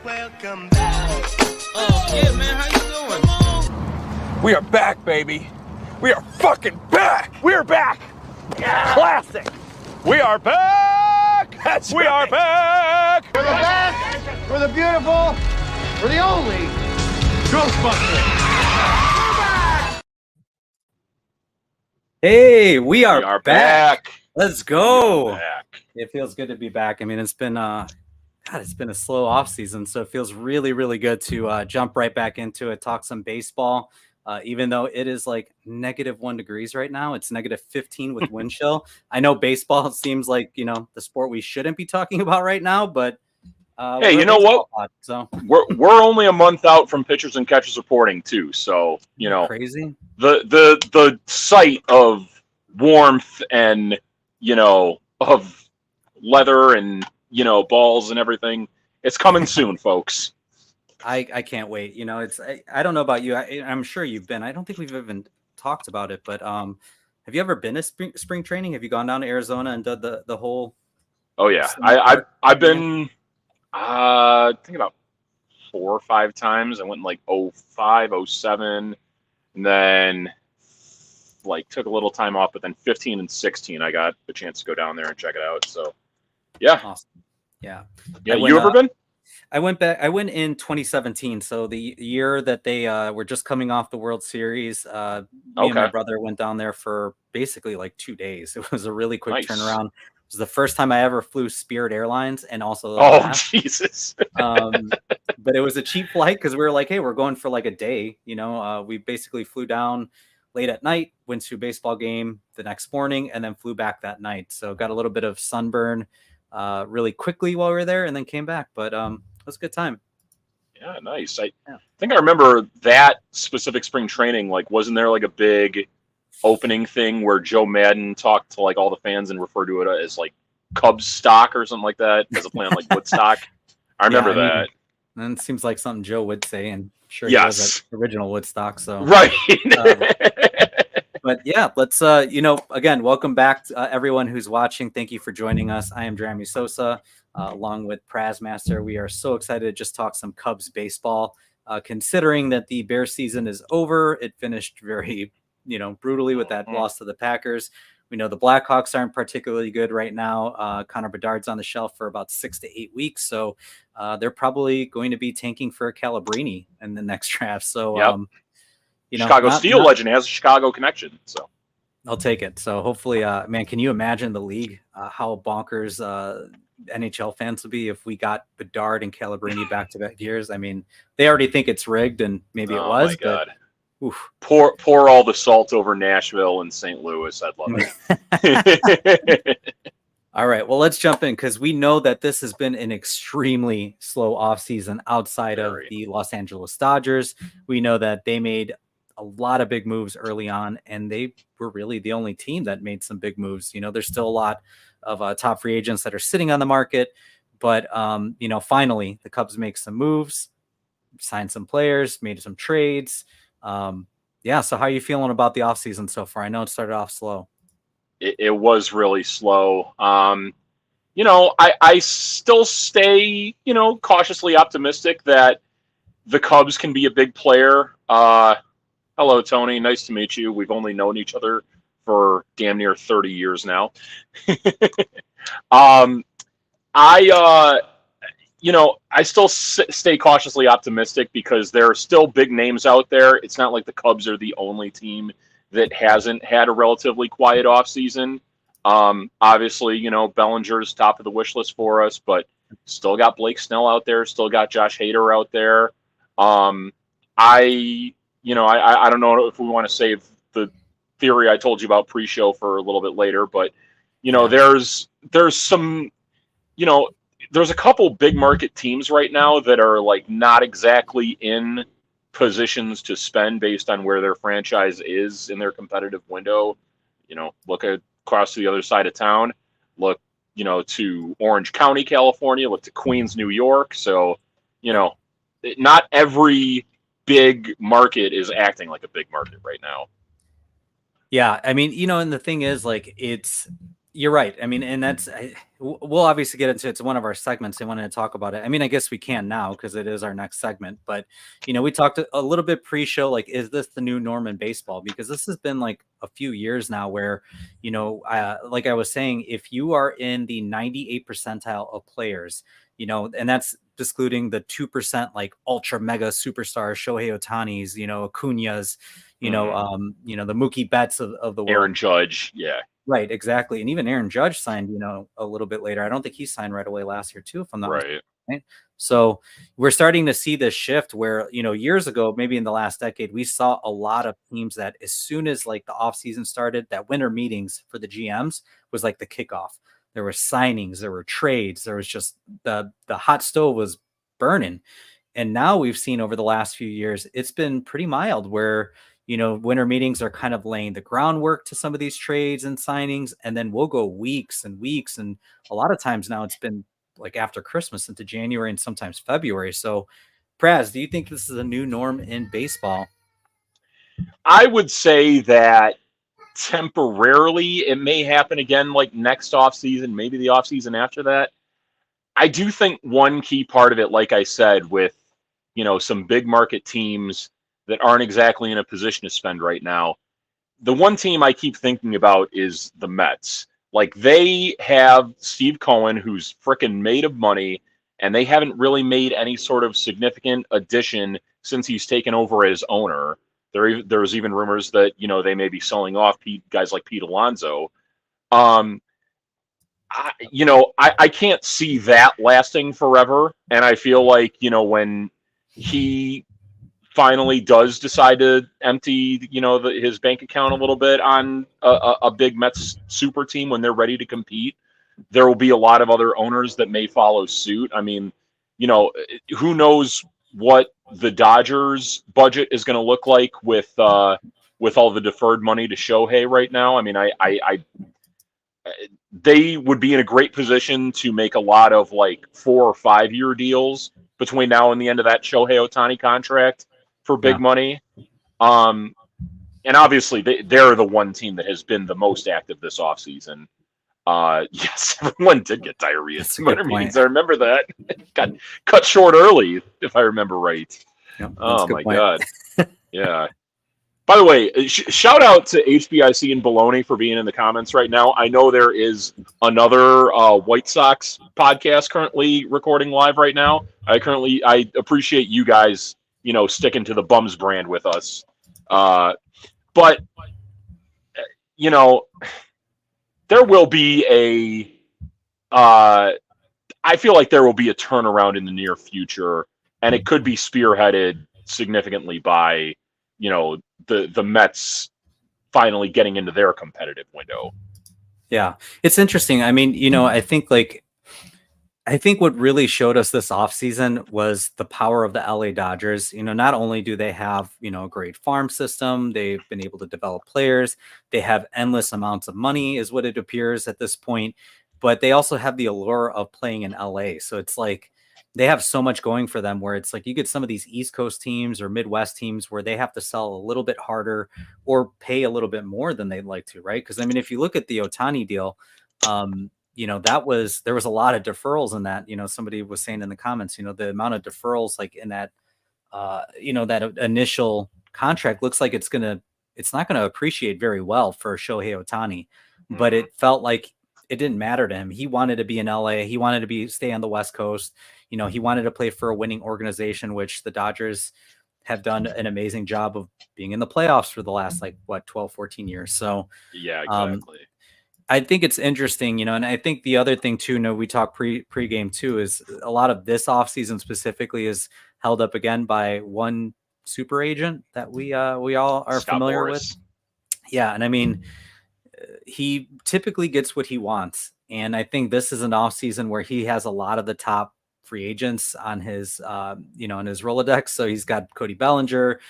Welcome back. Oh, yeah, man. How you doing? We are back, baby. We are fucking back. We're back. Yeah. Classic. We are back. That's we are back. We're the best. We're the beautiful. We're the only Ghostbusters. Hey, we are back. Let's go. Back. It feels good to be back. I mean, it's been it's been a slow off season, so it feels really, really good to jump right back into it, talk some baseball. Even though it is like -1 degrees right now, it's -15 with wind chill. I know baseball seems like, the sport we shouldn't be talking about right now, but hey, you know what? So we're only a month out from pitchers and catchers reporting too. So crazy. The sight of warmth and of leather and balls and everything, it's coming soon, folks. I can't wait. I don't know about you. I'm sure you've been. I don't think we've even talked about it, but have you ever been to spring training? Have you gone down to Arizona and done the whole? Oh yeah, I've been. I think about 4 or 5 times. I went in like 05, 07, and then took a little time off. But then 15 and 16, I got the chance to go down there and check it out. So yeah, awesome. Yeah. You ever been? I went back. I went in 2017, so the year that they were just coming off the World Series. Me and my brother went down there for basically like 2 days. It was a really quick turnaround. It was the first time I ever flew Spirit Airlines, and also Jesus! But it was a cheap flight because we were like, hey, we're going for like a day. We basically flew down late at night, went to a baseball game the next morning, and then flew back that night. So got a little bit of sunburn really quickly while we were there, and then came back. But it was a good time. Yeah, nice. I think I remember that specific spring training. Wasn't there a big opening thing where Joe Madden talked to all the fans and referred to it as Cubs stock or something like that as a plan Woodstock? I remember that. And it seems like something Joe would say, and sure, yes, he was at original Woodstock. So right. But yeah, let's again, welcome back to, everyone who's watching. Thank you for joining us. I am Jeremy Sosa, along with Praz Master. We are so excited to just talk some Cubs baseball. Considering that the Bears season is over, it finished very brutally with that loss to the Packers. We know the Blackhawks aren't particularly good right now. Connor Bedard's on the shelf for about 6 to 8 weeks, so they're probably going to be tanking for a Calabrini in the next draft. So. Yep. Chicago Steel legend has a Chicago connection, so I'll take it. So hopefully, man, can you imagine the league, how bonkers NHL fans would be if we got Bedard and Calabrini back-to-back years? I mean, they already think it's rigged, and maybe it was. My God. But, oof. Pour all the salt over Nashville and St. Louis. I'd love it. All right, well, let's jump in because we know that this has been an extremely slow offseason outside of the Los Angeles Dodgers. We know that they made a lot of big moves early on, and they were really the only team that made some big moves. There's still a lot of top free agents that are sitting on the market, but finally the Cubs make some moves, signed some players, made some trades. So how are you feeling about the offseason so far? I know it started off slow. It was really slow. I still stay, cautiously optimistic that the Cubs can be a big player. Hello, Tony. Nice to meet you. We've only known each other for damn near 30 years now. I still stay cautiously optimistic because there are still big names out there. It's not like the Cubs are the only team that hasn't had a relatively quiet offseason. Obviously, Bellinger's top of the wish list for us, but still got Blake Snell out there, still got Josh Hader out there. I don't know if we want to save the theory I told you about pre-show for a little bit later, but there's some, there's a couple big market teams right now that are not exactly in positions to spend based on where their franchise is in their competitive window. Look across to the other side of town, look, to Orange County, California, look to Queens, New York. So, not every big market is acting like a big market right now. Yeah. I mean, and the thing is, it's, You're right. I mean, and we'll obviously get into it. It's one of our segments. I wanted to talk about it. I mean, I guess we can now because it is our next segment. But, we talked a little bit pre-show, like, is this the new norm in baseball? Because this has been like a few years now where, like I was saying, if you are in the 98th percentile of players, and that's excluding the 2% like ultra mega superstars, Shohei Ohtani's, Acuna's, the Mookie Betts of the world. Aaron Judge. Yeah. Right, exactly. And even Aaron Judge signed, a little bit later. I don't think he signed right away last year too, if I'm not mistaken. Right. So we're starting to see this shift where, years ago, maybe in the last decade, we saw a lot of teams that as soon as like the offseason started, that winter meetings for the GMs was like the kickoff. There were signings, there were trades, there was just the hot stove was burning. And now we've seen over the last few years, it's been pretty mild where, winter meetings are kind of laying the groundwork to some of these trades and signings. And then we'll go weeks and weeks. And a lot of times now it's been like after Christmas into January and sometimes February. So Praz, do you think this is a new norm in baseball? I would say that temporarily it may happen again, like next offseason, maybe the offseason after that. I do think one key part of it, like I said, with, some big market teams that aren't exactly in a position to spend right now. The one team I keep thinking about is the Mets. Like, they have Steve Cohen, who's freaking made of money, and they haven't really made any sort of significant addition since he's taken over as owner. There's even rumors that, they may be selling off guys like Pete Alonso. I can't see that lasting forever. And I feel like, when he finally does decide to empty, his bank account a little bit on a big Mets super team when they're ready to compete, there will be a lot of other owners that may follow suit. I mean, who knows what the Dodgers budget is going to look like with all the deferred money to Shohei right now. I mean, they would be in a great position to make a lot of like 4 or 5 year deals between now and the end of that Shohei Ohtani contract for big money. And obviously they're the one team that has been the most active this offseason. Yes, everyone did get diarrhea at winter meetings. I remember that. Got cut short early, if I remember right. Yep, oh my God. Yeah. By the way, shout out to HBIC and Baloney for being in the comments right now. I know there is another White Sox podcast currently recording live right now. I appreciate you guys, sticking to the Bums brand with us. But there will be I feel like there will be a turnaround in the near future, and it could be spearheaded significantly by, the Mets finally getting into their competitive window. Yeah, it's interesting. I mean, I think what really showed us this offseason was the power of the LA Dodgers. Not only do they have, a great farm system, they've been able to develop players, they have endless amounts of money is what it appears at this point, but they also have the allure of playing in LA. So it's like they have so much going for them where it's like you get some of these East Coast teams or Midwest teams where they have to sell a little bit harder or pay a little bit more than they'd like to, right? Because, I mean, if you look at the Ohtani deal, there was a lot of deferrals in that. Somebody was saying in the comments, the amount of deferrals like in that, that initial contract looks like it's not going to appreciate very well for Shohei Ohtani, but it felt like it didn't matter to him. He wanted to be in LA. He wanted to stay on the West Coast. He wanted to play for a winning organization, which the Dodgers have done an amazing job of being in the playoffs for the last 12, 14 years. So yeah, exactly. I think it's interesting, and I think the other thing too, we talk pregame too, is a lot of this offseason specifically is held up again by one super agent that we all are Scott familiar Boras. with. Yeah. And I mean, he typically gets what he wants. And I think this is an offseason where he has a lot of the top free agents on his, on his Rolodex. So he's got Cody Bellinger.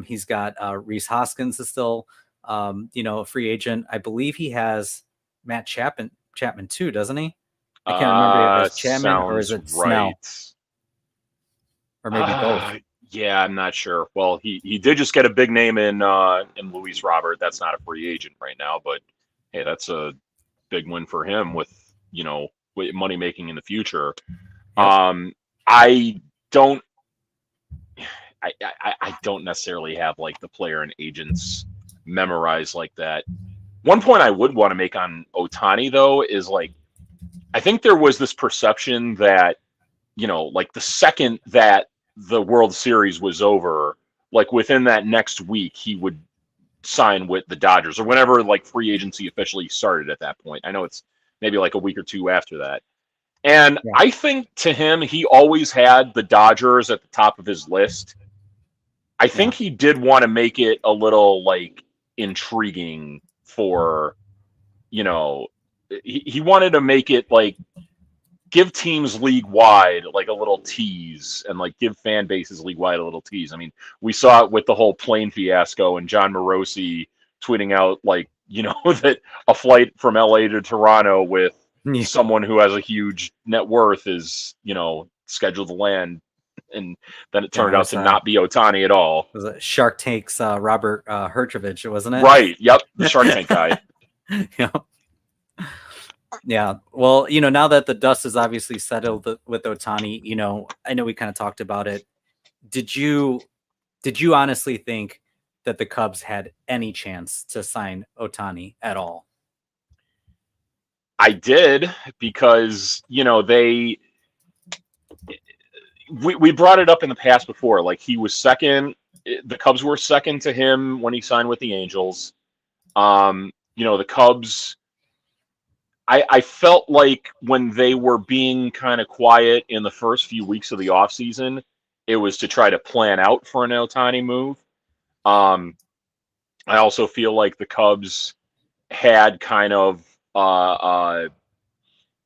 He's got Rhys Hoskins is still, a free agent. I believe he has Matt Chapman too, doesn't he? I can't remember if it's Chapman or is it Snell, or maybe both. Yeah, I'm not sure. Well, he did just get a big name in Luis Robert. That's not a free agent right now, but hey, that's a big win for him with, with money making in the future. Yep. I don't necessarily have like the player and agents memorized like that. One point I would want to make on Ohtani though is like, I think there was this perception that, like the second that the World Series was over, like within that next week, he would sign with the Dodgers or whenever like free agency officially started at that point. I know it's maybe like a week or two after that. And Yeah. I think to him, he always had the Dodgers at the top of his list. I think he did want to make it a little like intriguing for, he wanted to make it like give teams league wide like a little tease and like give fan bases league wide a little tease. I mean, we saw it with the whole plane fiasco and John Morosi tweeting out like, that a flight from LA to Toronto with someone who has a huge net worth is, scheduled to land. And then it turned out to not be Ohtani at all. Was it Shark Tank's Robert Herjavec, wasn't it? Right. Yep. The Shark Tank guy. Yeah. Yeah. Well, now that the dust is obviously settled with Ohtani, I know we kind of talked about it. Did you honestly think that the Cubs had any chance to sign Ohtani at all? I did because, we brought it up in the past before. Like he was second. The Cubs were second to him when he signed with the Angels. The Cubs, I felt like when they were being kind of quiet in the first few weeks of the offseason, it was to try to plan out for an Ohtani move. I also feel like the Cubs had kind of,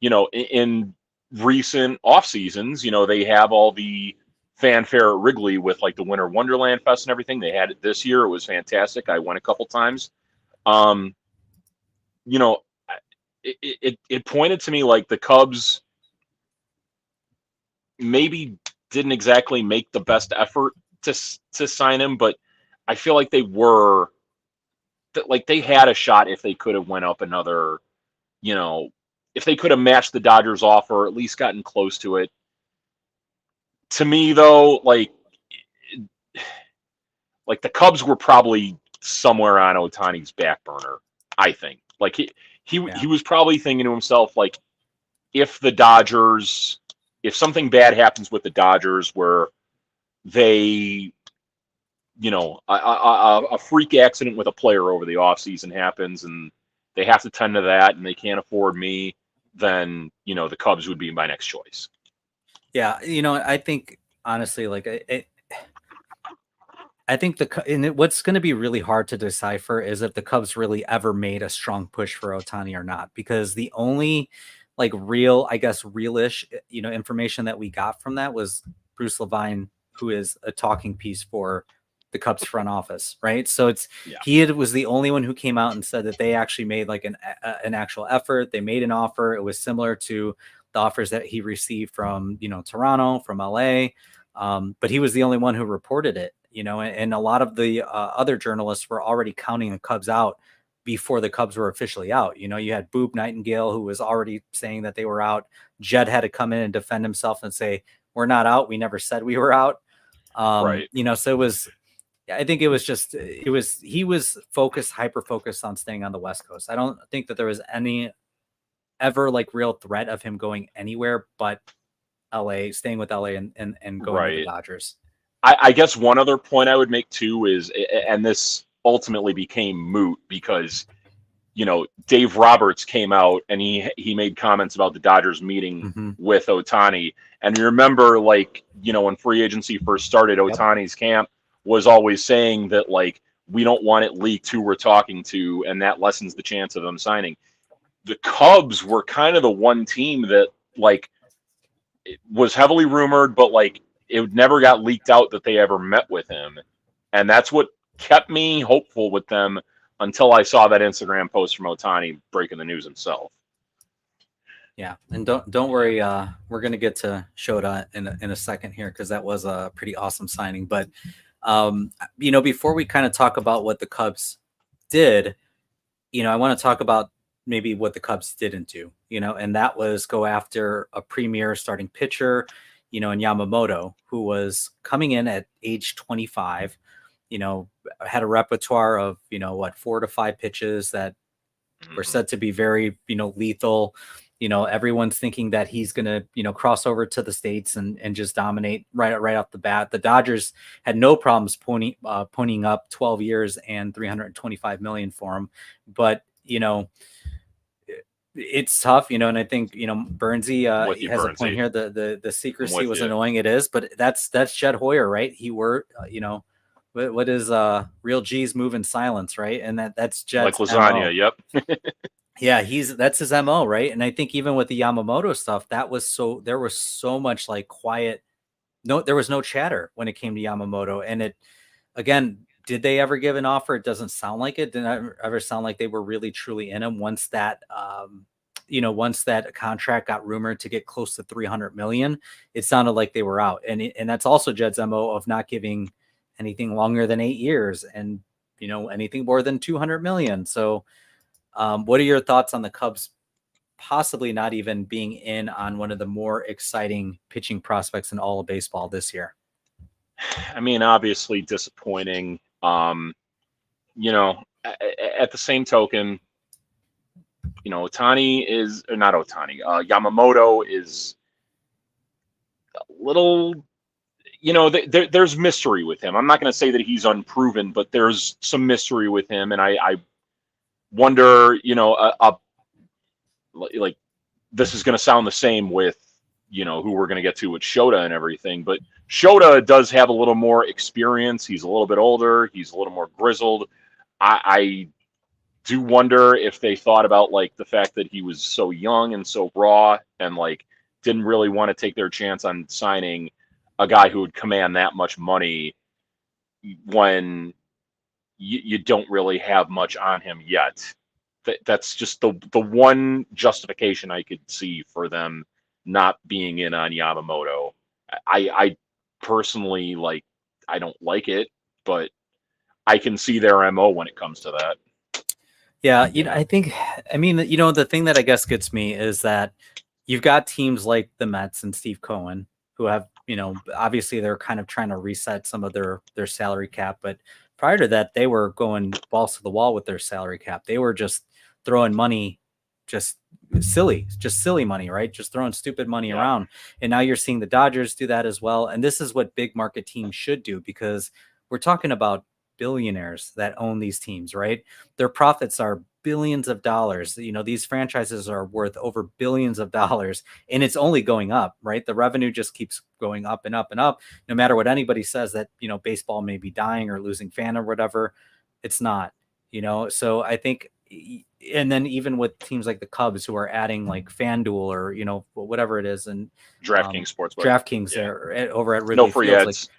in recent off seasons, they have all the fanfare at Wrigley with like the Winter Wonderland Fest and everything. They had it this year. It was fantastic. I went a couple times. It pointed to me like the Cubs maybe didn't exactly make the best effort to sign him, but I feel like they had a shot if they could have went up another, if they could have matched the Dodgers offer, or at least gotten close to it. To me, though, like the Cubs were probably somewhere on Ohtani's back burner. I think, like he was probably thinking to himself, like, if something bad happens with the Dodgers, where they, a freak accident with a player over the offseason happens, and they have to tend to that, and they can't afford me, then, the Cubs would be my next choice. Yeah. I think honestly, like I think what's going to be really hard to decipher is if the Cubs really ever made a strong push for Ohtani or not, because the only like realish, information that we got from that was Bruce Levine, who is a talking piece for the Cubs front office, right? So he was the only one who came out and said that they actually made like an actual effort. They made an offer. It was similar to the offers that he received from, Toronto, from LA. But he was the only one who reported it, and a lot of the other journalists were already counting the Cubs out before the Cubs were officially out. You had Boop Nightingale, who was already saying that they were out. Jed had to come in and defend himself and say, we're not out. We never said we were out. Right. So it was, I think he was hyper focused on staying on the West Coast. I don't think that there was any ever like real threat of him going anywhere but LA, staying with LA and going to the Dodgers. I guess one other point I would make too is, and this ultimately became moot because, Dave Roberts came out and he made comments about the Dodgers meeting with Ohtani. And you remember, like, when free agency first started, Ohtani's camp was always saying that, like, we don't want it leaked who we're talking to, and that lessens the chance of them signing. The Cubs were kind of the one team that, like, it was heavily rumored, but, like, it never got leaked out that they ever met with him. And that's what kept me hopeful with them until I saw that Instagram post from Ohtani breaking the news himself. Yeah, and don't worry, we're gonna get to Shota in a second here, because that was a pretty awesome signing. But before we kind of talk about what the Cubs did, I want to talk about maybe what the Cubs didn't do, and that was go after a premier starting pitcher, in Yamamoto, who was coming in at age 25, had a repertoire of, 4 to 5 pitches that were said to be very, lethal. Everyone's thinking that he's going to, cross over to the States and just dominate right off the bat. The Dodgers had no problems ponying up 12 years and $325 million for him. But, it's tough, and I think, Burnsy has a point here. The secrecy was annoying. It is, but that's Jed Hoyer, right? He what is real G's move in silence, right? And that's Jed's like lasagna. MO. Yep. Yeah, that's his MO, right? And I think even with the Yamamoto stuff, there was so much like quiet. There was no chatter when it came to Yamamoto. And it, again, did they ever give an offer? It doesn't sound like it. Didn't ever sound like they were really truly in him once that, once that contract got rumored to get close to 300 million, it sounded like they were out. And that's also Jed's MO of not giving anything longer than 8 years and, anything more than 200 million. So, what are your thoughts on the Cubs possibly not even being in on one of the more exciting pitching prospects in all of baseball this year? I mean, obviously disappointing. At the same token, Ohtani is, or not Ohtani, Yamamoto is a little, there's mystery with him. I'm not going to say that he's unproven, but there's some mystery with him. And I wonder, like this is going to sound the same with, who we're going to get to with Shota and everything, but Shota does have a little more experience. He's a little bit older. He's a little more grizzled. I do wonder if they thought about like the fact that he was so young and so raw and like didn't really want to take their chance on signing a guy who would command that much money when you don't really have much on him yet. That's just the one justification I could see for them not being in on Yamamoto. I personally I don't like it, but I can see their MO when it comes to that. Yeah, the thing that I guess gets me is that you've got teams like the Mets and Steve Cohen who have, obviously they're kind of trying to reset some of their salary cap, but prior to that, they were going balls to the wall with their salary cap. They were just throwing money, just silly money, right? Just throwing stupid money around. And now you're seeing the Dodgers do that as well. And this is what big market teams should do, because we're talking about billionaires that own these teams, right? Their profits are billions of dollars. These franchises are worth over billions of dollars, and it's only going up, right? The revenue just keeps going up and up and up. No matter what anybody says that, baseball may be dying or losing fan or whatever, it's not, so I think, and then even with teams like the Cubs who are adding like FanDuel or, whatever it is, and DraftKings Sportsbook. DraftKings over at Wrigley no free Field, ads.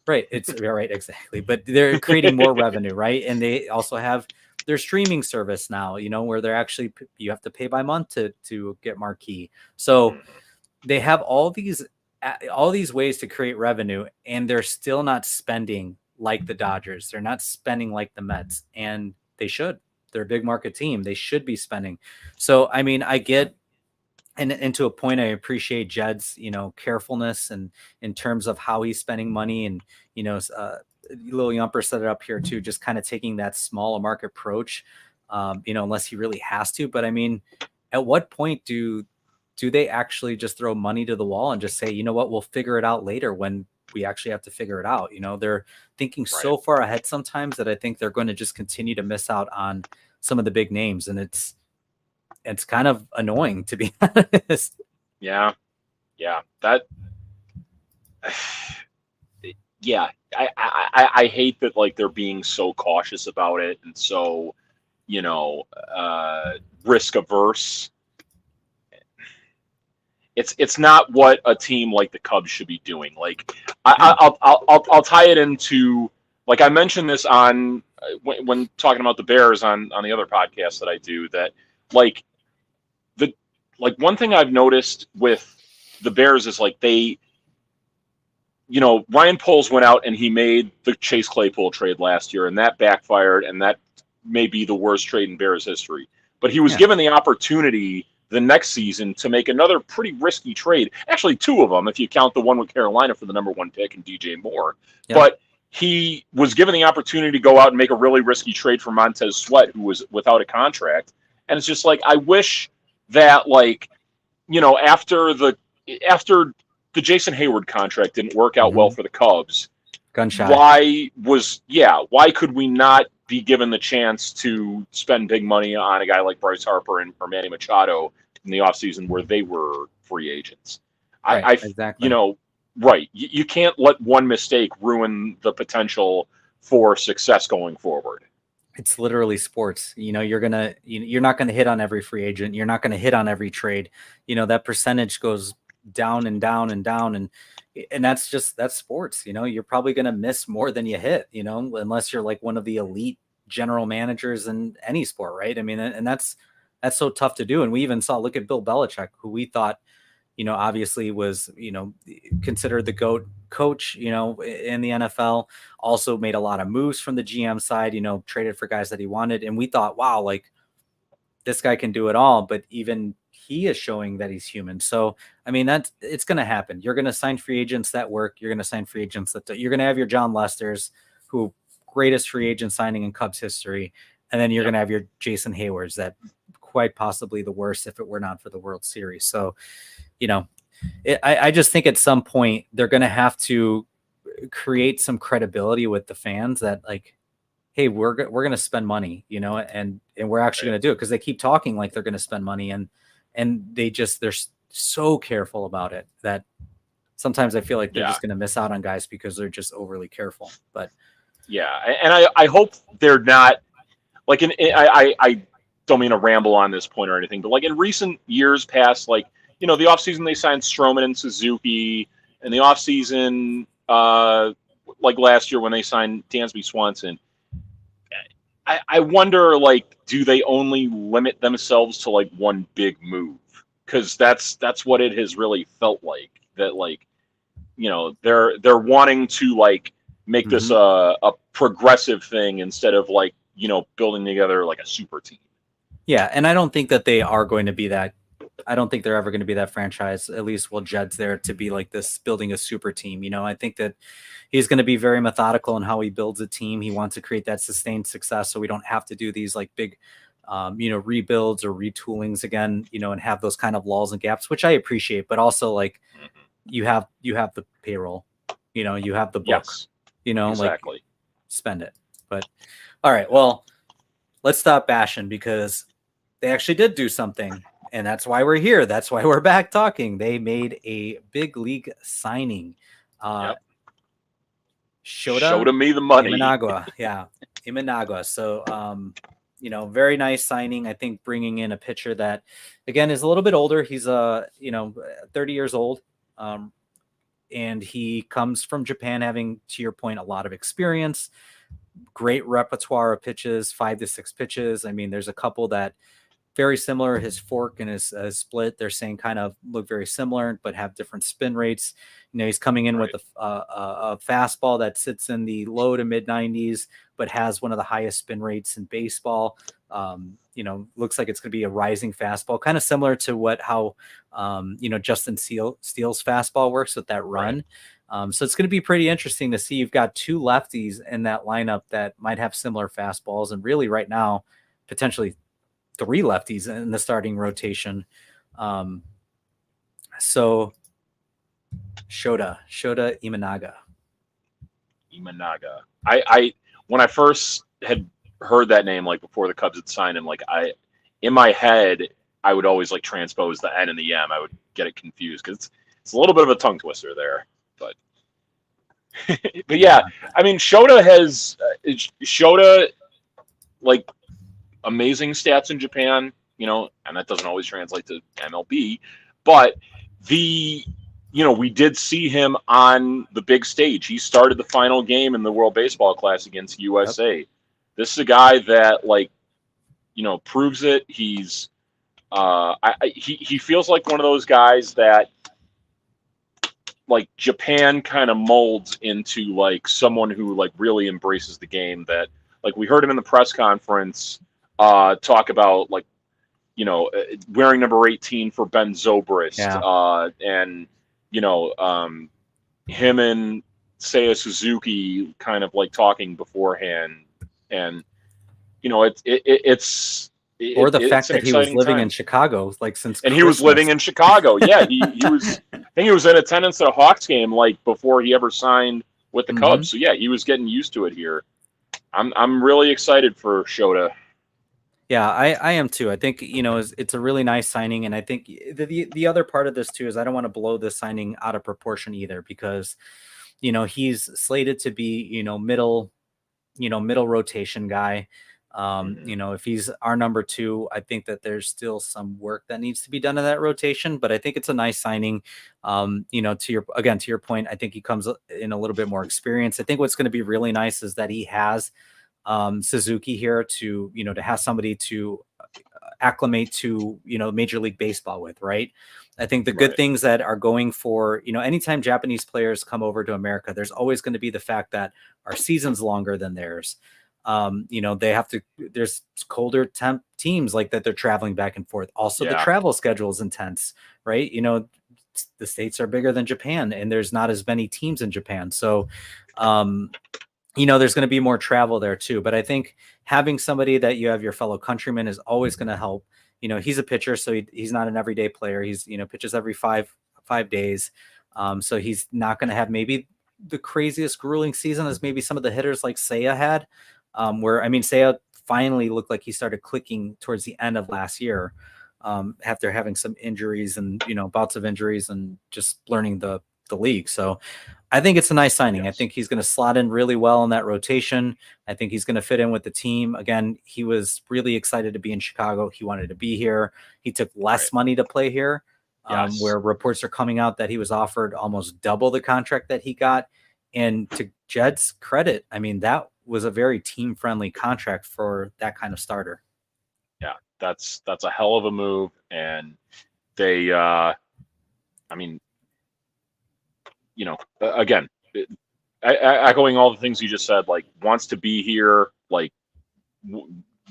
Right. It's right. Exactly. But they're creating more revenue, right? And they also have their streaming service now, where they're actually, you have to pay by month to get marquee. So they have all these ways to create revenue, and they're still not spending like the Dodgers. They're not spending like the Mets, and they should. They're a big market team. They should be spending. So, I mean, I get, and to a point, I appreciate Jed's, carefulness and in terms of how he's spending money. And, Lil Yumper set it up here too, just kind of taking that small market approach, unless he really has to. But I mean, at what point do they actually just throw money to the wall and just say, you know what, we'll figure it out later when we actually have to figure it out? They're thinking so far ahead sometimes that I think they're going to just continue to miss out on some of the big names. And it's kind of annoying, to be honest. Yeah. I hate that they're being so cautious about it and so risk averse. It's not what a team like the Cubs should be doing. I'll tie it into, I mentioned this on when talking about the Bears on the other podcast that I do, that one thing I've noticed with the Bears is they, Ryan Poles went out and he made the Chase Claypool trade last year, and that backfired, and that may be the worst trade in Bears history. but he was given the opportunity the next season to make another pretty risky trade. Actually, two of them, if you count the one with Carolina for the #1 pick and DJ Moore. Yep. But he was given the opportunity to go out and make a really risky trade for Montez Sweat, who was without a contract. And it's just like, I wish that, like, you know, after the Jason Hayward contract didn't work out well for the Cubs, gunshot. Why could we not be given the chance to spend big money on a guy like Bryce Harper or Manny Machado in the offseason where they were free agents? Right, exactly. You know, right. You can't let one mistake ruin the potential for success going forward. It's literally sports. You know, you're not going to hit on every free agent. You're not going to hit on every trade. You know, that percentage goes down and down and down. And that's sports. You know, you're probably going to miss more than you hit, you know, unless you're like one of the elite general managers in any sport. Right. I mean, and that's so tough to do. And we even saw, look at Bill Belichick, who we thought, you know, obviously was, you know, considered the GOAT coach, you know, in the NFL, also made a lot of moves from the GM side, you know, traded for guys that he wanted. And we thought, wow, like this guy can do it all. But even he is showing that he's human. So, I mean, it's going to happen. You're going to sign free agents that work. You're going to sign free agents that you're going to have your John Lesters, who greatest free agent signing in Cubs history. And then you're going to have your Jason Haywards, that quite possibly the worst if it were not for the World Series. So, you know, I just think at some point they're going to have to create some credibility with the fans that, like, hey, we're going to spend money, you know, and we're actually going to do it, because they keep talking like they're going to spend money, and they're so careful about it that sometimes I feel like they're just going to miss out on guys because they're just overly careful. But and I hope they're not like I don't mean to ramble on this point or anything, but like in recent years past, like, you know, the offseason they signed Stroman and Suzuki, and the offseason, like last year when they signed Dansby Swanson. I wonder, like, do they only limit themselves to like one big move? Because that's what it has really felt like. That, like, you know, they're wanting to like make this a progressive thing instead of, like, you know, building together like a super team. Yeah, and I don't think that they are going to be that. I don't think they're ever going to be that franchise, at least while Jed's there, to be like this, building a super team. You know, I think that he's going to be very methodical in how he builds a team. He wants to create that sustained success, so we don't have to do these like big, you know, rebuilds or retoolings again, you know, and have those kind of lulls and gaps, which I appreciate. But also, like, you have the payroll, you know, you have the book, you know, exactly. Like, spend it. But all right, well, let's stop bashing, because they actually did do something. And that's why we're here. That's why we're back talking. They made a big league signing. Showed me the money. Imanaga. Yeah, Imanaga. So, you know, very nice signing. I think bringing in a pitcher that, again, is a little bit older. He's, you know, 30 years old. And he comes from Japan, having, to your point, a lot of experience. Great repertoire of pitches, 5 to 6 pitches. I mean, there's a couple that very similar. His fork and his split, they're saying, kind of look very similar, but have different spin rates. You know, he's coming in with a fastball that sits in the low to mid 90s, but has one of the highest spin rates in baseball. You know, looks like it's going to be a rising fastball, kind of similar to how you know, Justin Steele's fastball works with that run. So it's going to be pretty interesting to see. You've got 2 lefties in that lineup that might have similar fastballs, and really right now, potentially 3 lefties in the starting rotation. So Shota Imanaga. I when I first had heard that name, like before the Cubs had signed him, like in my head, I would always like transpose the N and the M. I would get it confused because it's a little bit of a tongue twister there, but but yeah, I mean, Shota like amazing stats in Japan, you know, and that doesn't always translate to MLB, but you know, we did see him on the big stage. He started the final game in the World Baseball Classic against USA. Yep. This is a guy that, like, you know, proves it. He's he feels like one of those guys that, like, Japan kind of molds into like someone who like really embraces the game. That, like, we heard him in the press conference talk about, like, wearing number 18 for Ben Zobrist, Yeah. and him and Seiya Suzuki kind of like talking beforehand, and it's Or the fact an that he was exciting living time. in Chicago, like since And he was living in Chicago. Yeah, he was. I think he was in attendance at a Hawks game like before he ever signed with the Cubs. So yeah, he was getting used to it here. I'm really excited for Shota. Yeah, I am too. I think it's a really nice signing, and I think the other part of this too is I don't want to blow this signing out of proportion either, because he's slated to be middle rotation guy. If he's our number 2, I think that there's still some work that needs to be done in that rotation, but I think it's a nice signing. To your point, I think he comes in a little bit more experience. I think what's going to be really nice is that he has Suzuki here to have somebody to acclimate to Major League Baseball with, right? I think the good things that are going for anytime Japanese players come over to America, there's always going to be the fact that our season's longer than theirs. They have to, there's colder temp teams like that they're traveling back and forth. Also, the travel schedule is intense, right? The states are bigger than Japan, and there's not as many teams in Japan. So, there's going to be more travel there too. But I think having somebody that you have your fellow countrymen is always going to help. He's a pitcher, so he's not an everyday player. He's, pitches every five days. So he's not going to have maybe the craziest grueling season as maybe some of the hitters like Seiya had. Seiya finally looked like he started clicking towards the end of last year, after having some injuries and, bouts of injuries and just learning the league. So I think it's a nice signing. Yes. I think he's going to slot in really well in that rotation. I think he's going to fit in with the team. Again, he was really excited to be in Chicago. He wanted to be here. He took less money to play here, where reports are coming out that he was offered almost double the contract that he got. And to Jed's credit, that was a very team-friendly contract for that kind of starter. Yeah, that's a hell of a move. And they, again, echoing all the things you just said, like wants to be here, like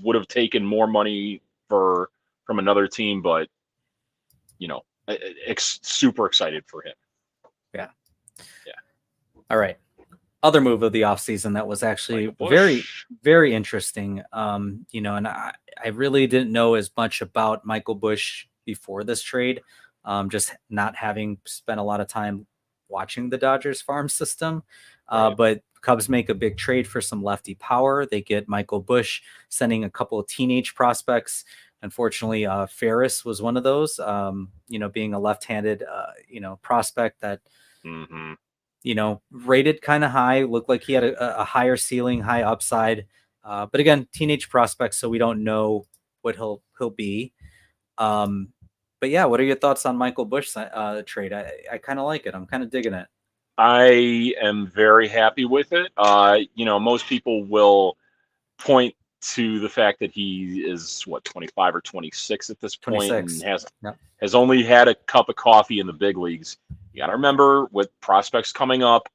would have taken more money from another team, but super excited for him. Yeah. All right. Other move of the offseason that was actually very, very interesting. And I really didn't know as much about Michael Busch before this trade, just not having spent a lot of time watching the Dodgers farm system. But Cubs make a big trade for some lefty power. They get Michael Busch, sending a couple of teenage prospects. Unfortunately, Ferris was one of those, being a left-handed, prospect that, rated kind of high, looked like he had a higher ceiling, high upside. But again, teenage prospects, so we don't know what he'll be. But yeah, what are your thoughts on Michael Busch trade? I kind of like it. I'm kind of digging it. I am very happy with it. Most people will point to the fact that he is 25 or 26 at this point, 26. And has only had a cup of coffee in the big leagues. You got to remember, with prospects coming up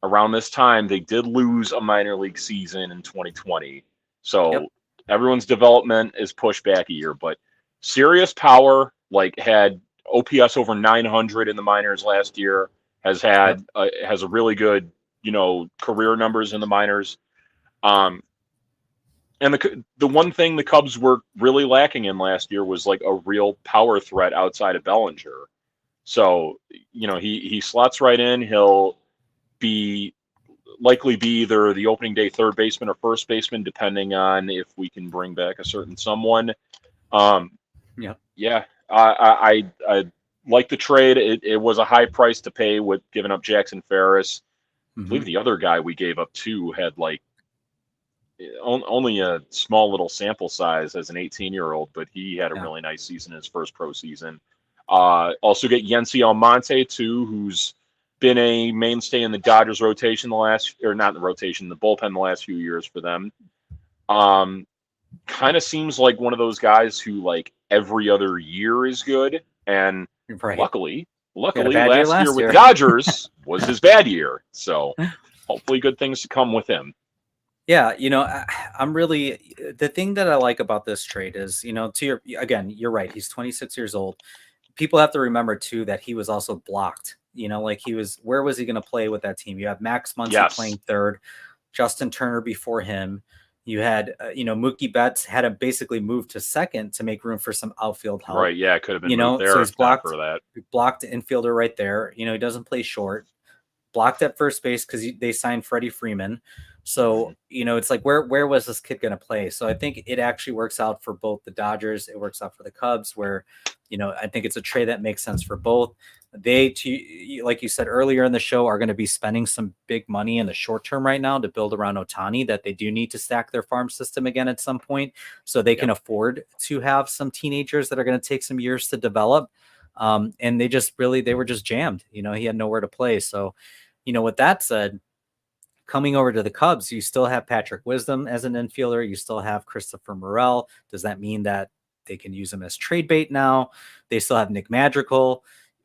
around this time, they did lose a minor league season in 2020. So everyone's development is pushed back a year. But serious power, like had OPS over 900 in the minors last year, has had has a really good, career numbers in the minors. And the one thing the Cubs were really lacking in last year was like a real power threat outside of Bellinger. So, he slots right in. He'll likely be either the opening day third baseman or first baseman, depending on if we can bring back a certain someone. I like the trade. It was a high price to pay with giving up Jackson Ferris. I believe the other guy we gave up too had like only a small little sample size as an 18-year-old, but he had a really nice season in his first pro season. Also get Yency Almonte too, who's been a mainstay in the Dodgers rotation the bullpen the last few years for them. Kind of seems like one of those guys who like every other year is good, and luckily last year with Dodgers was his bad year. So hopefully good things to come with him. Yeah, I'm really the thing that I like about this trade is, you're right. He's 26 years old. People have to remember too that he was also blocked. Like where was he going to play with that team? You have Max Muncy Yes. playing third, Justin Turner before him. You had, Mookie Betts had to basically move to second to make room for some outfield help. Right. Yeah, it could have been moved there. So he's blocked for that. Blocked infielder right there. He doesn't play short. Blocked at first base because they signed Freddie Freeman. So, it's like, where was this kid going to play? So I think it actually works out for both the Dodgers. It works out for the Cubs where, I think it's a trade that makes sense for both. They, like you said earlier in the show, are going to be spending some big money in the short term right now to build around Ohtani, that they do need to stack their farm system again at some point so they can afford to have some teenagers that are going to take some years to develop. And they were just jammed. He had nowhere to play. So, with that said, coming over to the Cubs, you still have Patrick Wisdom as an infielder. You still have Christopher Morel. Does that mean that they can use him as trade bait now? They still have Nick Madrigal.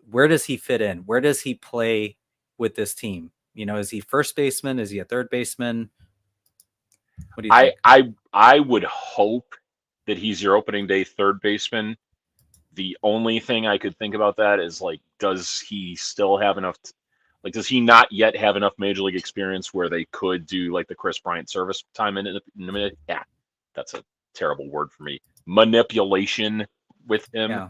Where does he fit in? Where does he play with this team? Is he first baseman? Is he a third baseman? What do you think? I would hope that he's your opening day third baseman. The only thing I could think about that is, like, does he still have enough does he not yet have enough major league experience where they could do like the Chris Bryant service time in a minute? Yeah, that's a terrible word for me. Manipulation with him. Yeah.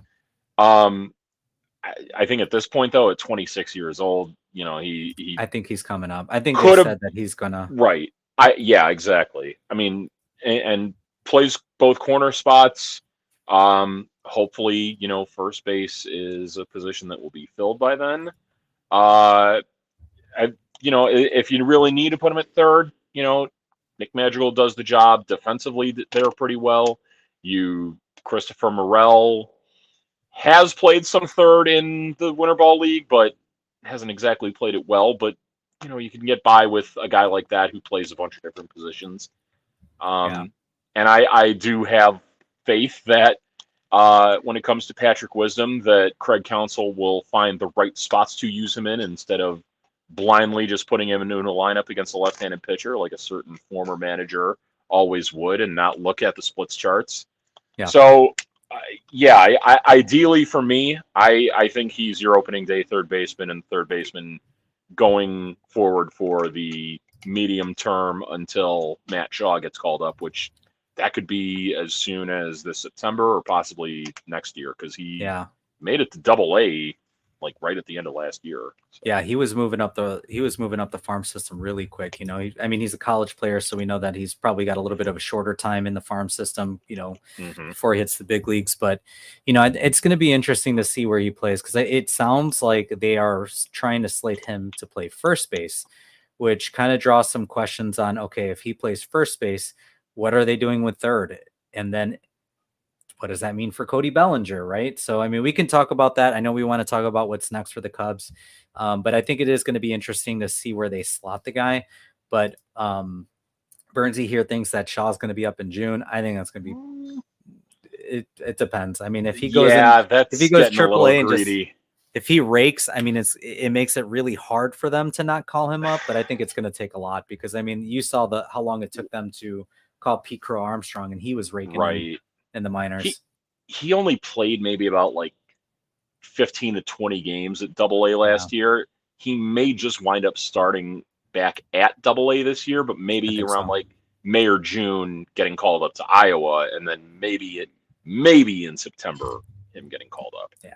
I think at this point, though, at 26 years old, he I think he's coming up. I think they said that he's gonna. Right. Yeah, exactly. I mean, and plays both corner spots. Hopefully, first base is a position that will be filled by then. If you really need to put him at third, Nick Madrigal does the job defensively there pretty well. Christopher Morel has played some third in the Winter Ball League, but hasn't exactly played it well. But you can get by with a guy like that who plays a bunch of different positions. And I do have faith that when it comes to Patrick Wisdom, that Craig Counsell will find the right spots to use him in instead of blindly just putting him into a lineup against a left-handed pitcher like a certain former manager always would and not look at the splits charts. Yeah. So, ideally for me, I think he's your opening day third baseman going forward for the medium term until Matt Shaw gets called up, which that could be as soon as this September or possibly next year because he made it to Double-A like right at the end of last year. So. Yeah, he was moving up the farm system really quick. He's a college player, so we know that he's probably got a little bit of a shorter time in the farm system, before he hits the big leagues. But, it's going to be interesting to see where he plays because it sounds like they are trying to slate him to play first base, which kind of draws some questions on, okay, if he plays first base, what are they doing with third? And then what does that mean for Cody Bellinger, right? So, we can talk about that. I know we want to talk about what's next for the Cubs, but I think it is going to be interesting to see where they slot the guy. But Burnsy here thinks that Shaw's going to be up in June. I think that's going to be. It depends. If he goes, if he goes AAA and if he rakes, it makes it really hard for them to not call him up. But I think it's going to take a lot because you saw how long it took them to call Pete Crow Armstrong, and he was raking in the minors. He only played maybe about 15 to 20 games at Double-A last year. He may just wind up starting back at Double-A this year, but maybe around May or June getting called up to Iowa, and then maybe in September him getting called up. Yeah.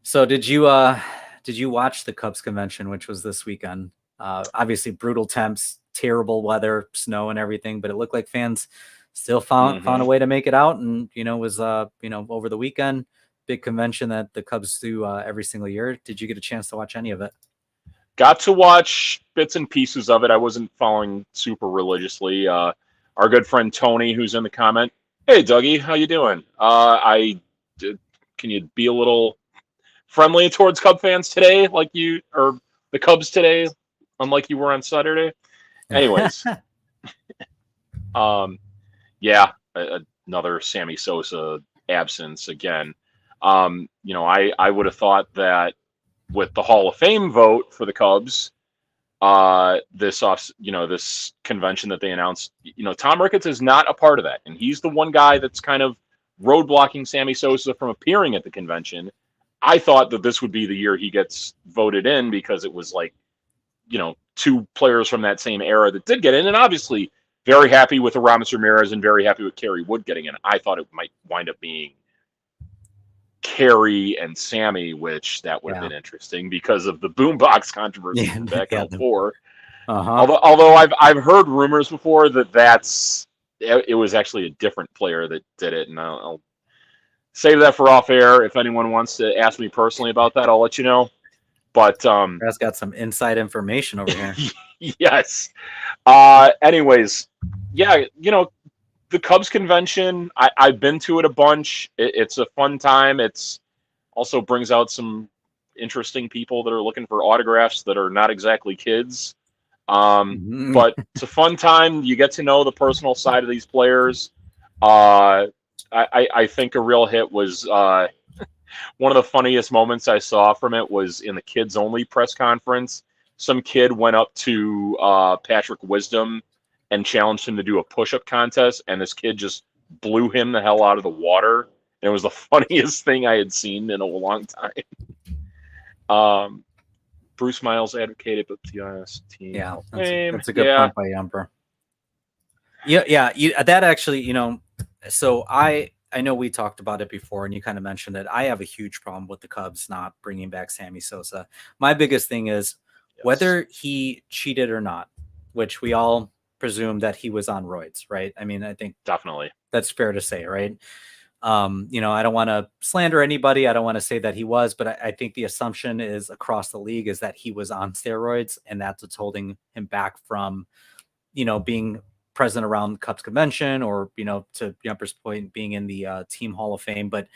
So did you watch the Cubs convention, which was this weekend? Obviously brutal temps, terrible weather, snow and everything, but it looked like fans still found a way to make it out. And, was, over the weekend, big convention that the Cubs do every single year. Did you get a chance to watch any of it? Got to watch bits and pieces of it. I wasn't following super religiously. Our good friend Tony, who's in the comment, hey, Dougie, how you doing? Can you be a little friendly towards Cub fans today, or the Cubs today, unlike you were on Saturday? Anyways, another Sammy Sosa absence again. I would have thought that with the Hall of Fame vote for the Cubs, this convention that they announced. Tom Ricketts is not a part of that, and he's the one guy that's kind of roadblocking Sammy Sosa from appearing at the convention. I thought that this would be the year he gets voted in because it was like, two players from that same era that did get in, and obviously very happy with Aramis Ramirez and very happy with Kerry Wood getting in. I thought it might wind up being Kerry and Sammy, which that would have been interesting because of the boombox controversy back in 04. Although I've heard rumors before that it was actually a different player that did it, and I'll save that for off air. If anyone wants to ask me personally about that, I'll let you know. But Praz got some inside information over here. Yes. Anyways, yeah, the Cubs convention, I've been to it a bunch. It's a fun time. It's also brings out some interesting people that are looking for autographs that are not exactly kids. But it's a fun time. You get to know the personal side of these players. I think a real hit was one of the funniest moments I saw from it was in the kids only press conference. Some kid went up to Patrick Wisdom and challenged him to do a push-up contest, and this kid just blew him the hell out of the water. And it was the funniest thing I had seen in a long time. Bruce Miles advocated with the TIS team. Yeah, that's a good point by Yumper. Yeah, that actually, so I know we talked about it before, and you kind of mentioned it. I have a huge problem with the Cubs not bringing back Sammy Sosa. My biggest thing is whether he cheated or not, which we all presume that he was on roids, right? I mean, I think definitely that's fair to say, right? I don't want to slander anybody. I don't want to say that he was, but I think the assumption is across the league is that he was on steroids, and that's what's holding him back from, being present around the Cubs convention or, to Jumper's point, being in the team Hall of Fame. But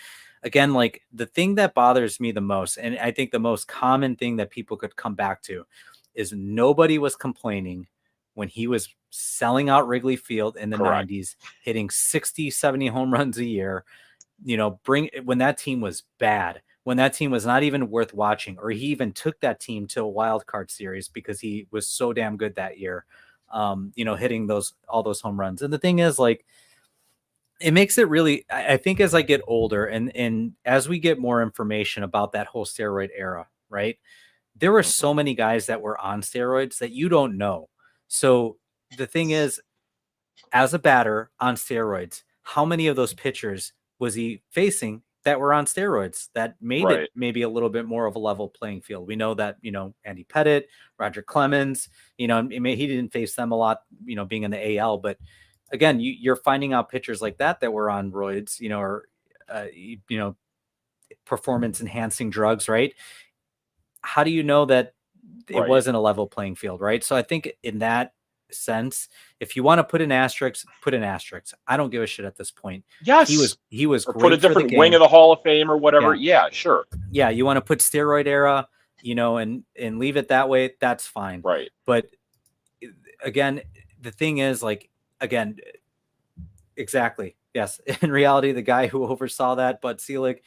again, like the thing that bothers me the most, and I think the most common thing that people could come back to is nobody was complaining when he was selling out Wrigley Field in the 90s, hitting 60, 70 home runs a year, when that team was bad, when that team was not even worth watching, or he even took that team to a wild card series because he was so damn good that year, hitting all those home runs. And the thing is, like, it makes it really, I think as I get older and as we get more information about that whole steroid era, right? There were so many guys that were on steroids that you don't know. So the thing is, as a batter on steroids, how many of those pitchers was he facing that were on steroids that made it maybe a little bit more of a level playing field? We know that, Andy Pettitte, Roger Clemens, he didn't face them a lot, being in the AL, but again, you're finding out pitchers like that were on roids, or, performance enhancing drugs, right? How do you know that it wasn't a level playing field, right? So I think in that sense, if you want to put an asterisk, put an asterisk. I don't give a shit at this point. Yes, he was or great put a different wing of the Hall of Fame or whatever. Yeah, sure. Yeah, you want to put steroid era, and leave it that way. That's fine. Right. But again, the thing is, exactly. Yes. In reality, the guy who oversaw that, Bud Selig,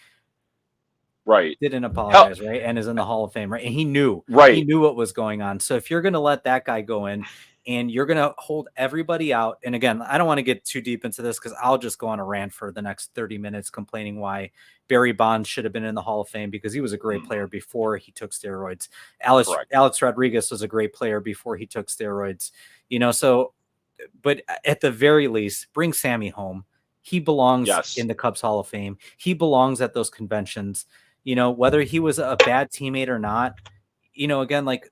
didn't apologize, right? And is in the Hall of Fame, right? And he knew, he knew what was going on. So if you're going to let that guy go in and you're going to hold everybody out, and again, I don't want to get too deep into this because I'll just go on a rant for the next 30 minutes complaining why Barry Bonds should have been in the Hall of Fame because he was a great player before he took steroids. Alex Rodriguez was a great player before he took steroids, so, but at the very least, bring Sammy home. He belongs in the Cubs Hall of Fame. He belongs at those conventions. Whether he was a bad teammate or not, again, like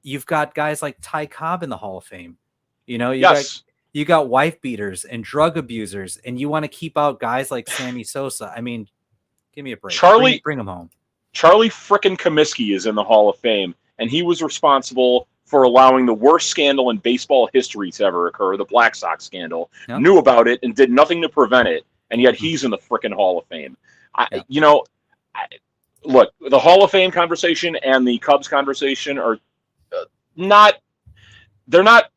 you've got guys like Ty Cobb in the Hall of Fame, you got wife beaters and drug abusers, and you want to keep out guys like Sammy Sosa. I mean, give me a break. Bring him home. Charlie frickin' Comiskey is in the Hall of Fame, and he was responsible for allowing the worst scandal in baseball history to ever occur, the Black Sox scandal, knew about it and did nothing to prevent it, and yet he's in the frickin' Hall of Fame. Look, the Hall of Fame conversation and the Cubs conversation are they're not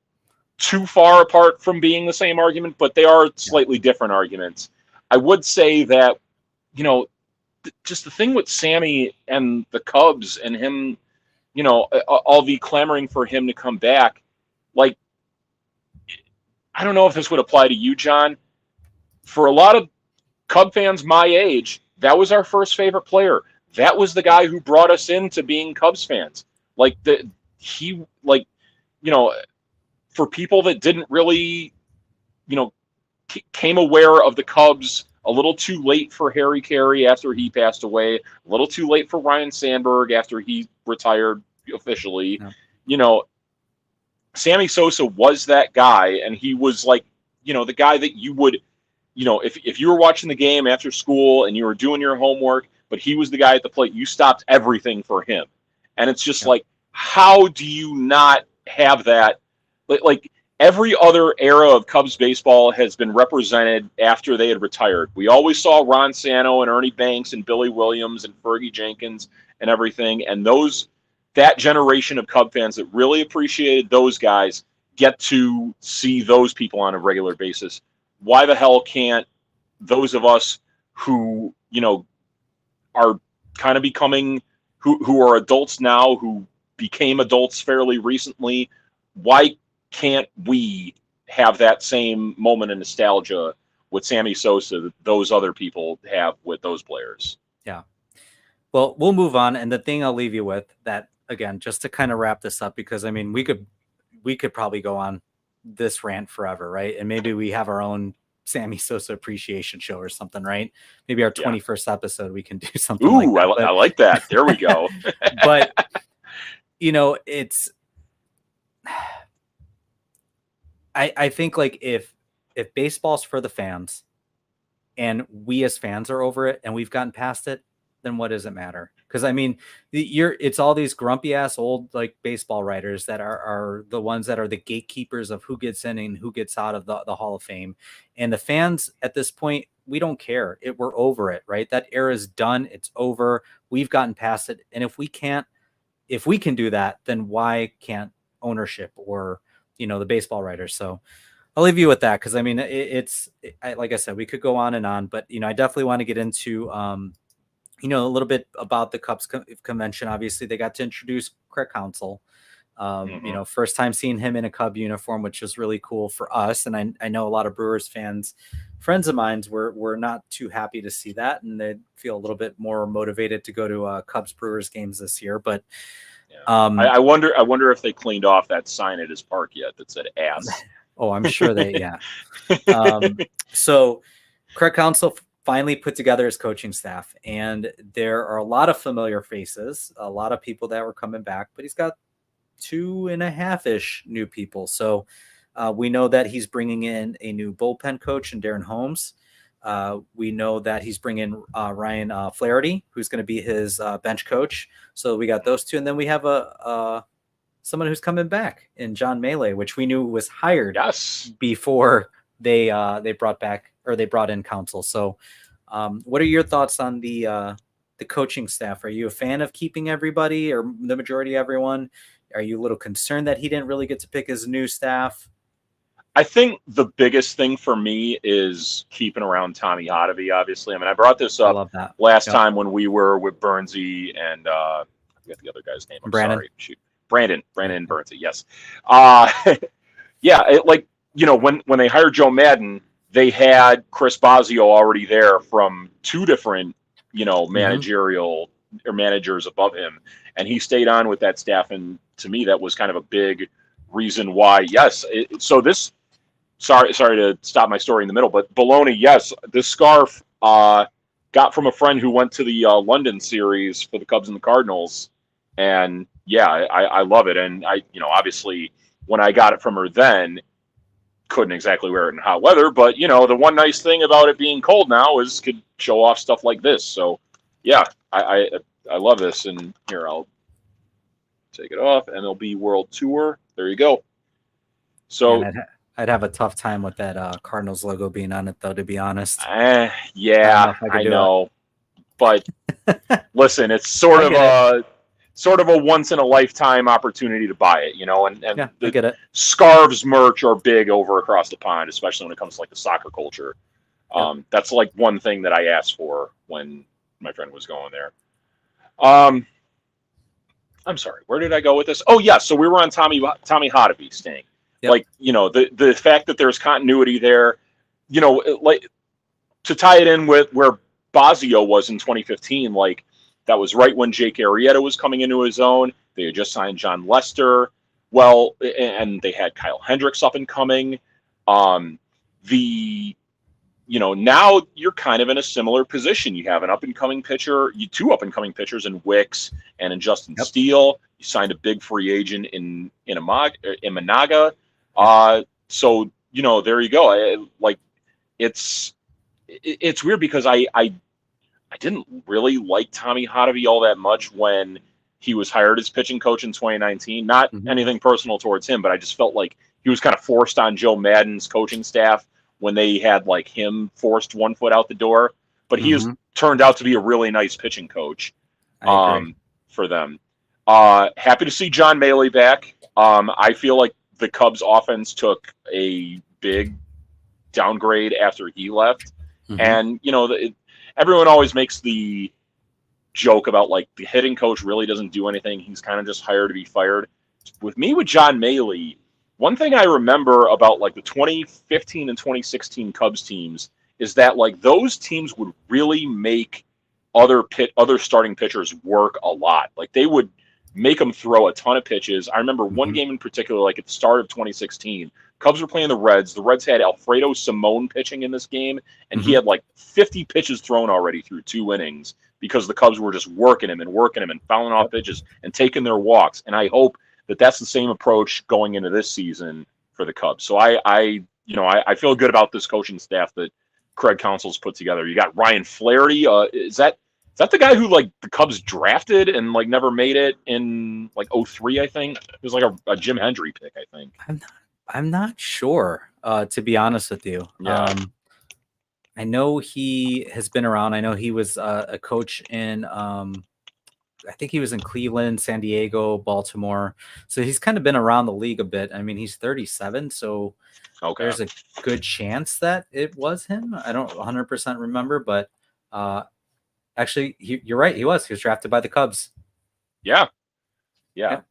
too far apart from being the same argument, but they are slightly different arguments. I would say that, just the thing with Sammy and the Cubs and him all the clamoring for him to come back. Like, I don't know if this would apply to you, John. For a lot of Cub fans my age, that was our first favorite player. That was the guy who brought us into being Cubs fans. Like, for people that didn't really, came aware of the Cubs a little too late for Harry Carey after he passed away, a little too late for Ryan Sandberg after he retired officially. Yeah. Sammy Sosa was that guy, and he was like, the guy that you would, if you were watching the game after school and you were doing your homework, but he was the guy at the plate, you stopped everything for him. And it's just like, how do you not have that? Like every other era of Cubs baseball has been represented after they had retired. We always saw Ron Santo and Ernie Banks and Billy Williams and Fergie Jenkins and everything. And that generation of Cub fans that really appreciated those guys get to see those people on a regular basis. Why the hell can't those of us who, are kind of becoming, who are adults now, who became adults fairly recently, why can't we have that same moment of nostalgia with Sammy Sosa that those other people have with those players? Yeah. Well, we'll move on. And the thing I'll leave you with that, again, just to kind of wrap this up, because I mean, we could probably go on this rant forever, right? And maybe we have our own Sammy Sosa appreciation show or something, right? Maybe our 21st episode, we can do something like that. I like that. There we go. But, I think like if baseball's for the fans and we as fans are over it and we've gotten past it, then what does it matter? Because I mean, it's all these grumpy ass old like baseball writers that are the ones that are the gatekeepers of who gets in and who gets out of the Hall of Fame. And the fans at this point, we don't care. We're over it, right? That era is done. It's over. We've gotten past it. And if we can do that, then why can't ownership or, the baseball writers? So I'll leave you with that. Cause I mean, like I said, we could go on and on, but I definitely want to get into, a little bit about the Cubs convention. Obviously, they got to introduce Craig Counsell. First time seeing him in a Cub uniform, which was really cool for us. And I know a lot of Brewers fans, friends of mine, were not too happy to see that, and they feel a little bit more motivated to go to Cubs Brewers games this year. But I wonder if they cleaned off that sign at his park yet that said ass. Oh, I'm sure yeah. So Craig Counsell finally put together his coaching staff, and there are a lot of familiar faces, a lot of people that were coming back, but he's got 2.5-ish new people. So we know that he's bringing in a new bullpen coach in Darren Holmes. We know that he's bringing Ryan Flaherty, who's going to be his bench coach. So we got those two. And then we have someone who's coming back in John Melee, which we knew was hired before they brought in Counsell. So what are your thoughts on the coaching staff? Are you a fan of keeping everybody or the majority of everyone? Are you a little concerned that he didn't really get to pick his new staff? I think the biggest thing for me is keeping around Tommy Hotovy, obviously. I mean, I brought this up last time when we were with Bernsey and I forget the other guy's name. I'm Brandon. Sorry. Shoot. Brandon Bernsey, yes. When they hired Joe Madden, they had Chris Bosio already there from two different, managerial or managers above him. And he stayed on with that staff. And to me, that was kind of a big reason why, yes. Sorry to stop my story in the middle, but Baloney, yes, this scarf got from a friend who went to the London series for the Cubs and the Cardinals. And yeah, I love it. And obviously when I got it from her then, couldn't exactly wear it in hot weather, but the one nice thing about it being cold now is could show off stuff like this. So yeah, I love this. And here, I'll take it off. MLB World Tour. There you go. So I'd have a tough time with that Cardinals logo being on it, though, to be honest. Yeah, I know. But listen, it's sort of a once in a lifetime opportunity to buy it, and I get it. Scarves merch are big over across the pond, especially when it comes to like the soccer culture. That's like one thing that I asked for when my friend was going there. I'm sorry, where did I go with this? Oh yeah, so we were on Tommy Hotovy staying. Yep. Like, the fact that there's continuity there, like to tie it in with where Basio was in 2015, like that was right when Jake Arrieta was coming into his own. They had just signed John Lester. Well, and they had Kyle Hendricks up and coming. Now you're kind of in a similar position. You have an up-and-coming pitcher, two up-and-coming pitchers in Wicks and in Justin Steele. You signed a big free agent in Imanaga. So, there you go. It's weird because I didn't really like Tommy Hotovy all that much when he was hired as pitching coach in 2019. Not anything personal towards him, but I just felt like he was kind of forced on Joe Maddon's coaching staff when they had like him forced 1 foot out the door. But he has turned out to be a really nice pitching coach for them. Happy to see John Maley back. I feel like the Cubs offense took a big downgrade after he left. And, everyone always makes the joke about like the hitting coach really doesn't do anything. He's kind of just hired to be fired. With John Maley, one thing I remember about like the 2015 and 2016 Cubs teams is that like those teams would really make other starting pitchers work a lot. Like they would make them throw a ton of pitches. I remember one game in particular, like at the start of 2016, Cubs were playing the Reds. The Reds had Alfredo Simone pitching in this game, and he had like 50 pitches thrown already through 2 innings because the Cubs were just working him and fouling off pitches and taking their walks. And I hope that that's the same approach going into this season for the Cubs. So I feel good about this coaching staff that Craig Counsell's put together. You got Ryan Flaherty. Is that the guy who like the Cubs drafted and like never made it in like 2003? I think it was like a Jim Hendry pick. I think. I'm not sure, to be honest with you. Yeah. I know he has been around. I know he was a coach in, I think he was in Cleveland, San Diego, Baltimore. So he's kind of been around the league a bit. I mean, he's 37, so there's a good chance that it was him. I don't 100% remember, but actually, you're right. He was drafted by the Cubs. Yeah.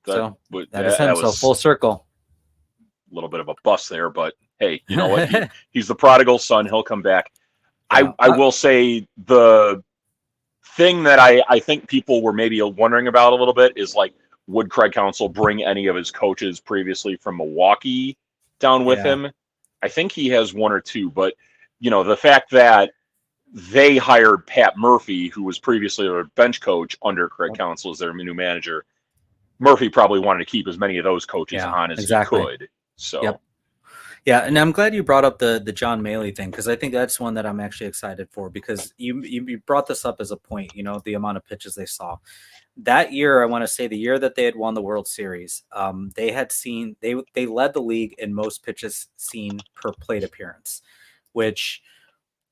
So that is him. So full circle. A little bit of a bust there, but hey, you know what? He's the prodigal son. He'll come back. I will say the thing that I think people were maybe wondering about a little bit is like, would Craig Counsell bring any of his coaches previously from Milwaukee down with him? I think he has 1 or 2, but the fact that they hired Pat Murphy, who was previously their bench coach under Craig Counsell as their new manager, Murphy probably wanted to keep as many of those coaches on as he could. So, yeah, and I'm glad you brought up the John Maley thing because I think that's one that I'm actually excited for because you brought this up as a point. The amount of pitches they saw that year. I want to say the year that they had won the World Series, they had seen they led the league in most pitches seen per plate appearance, which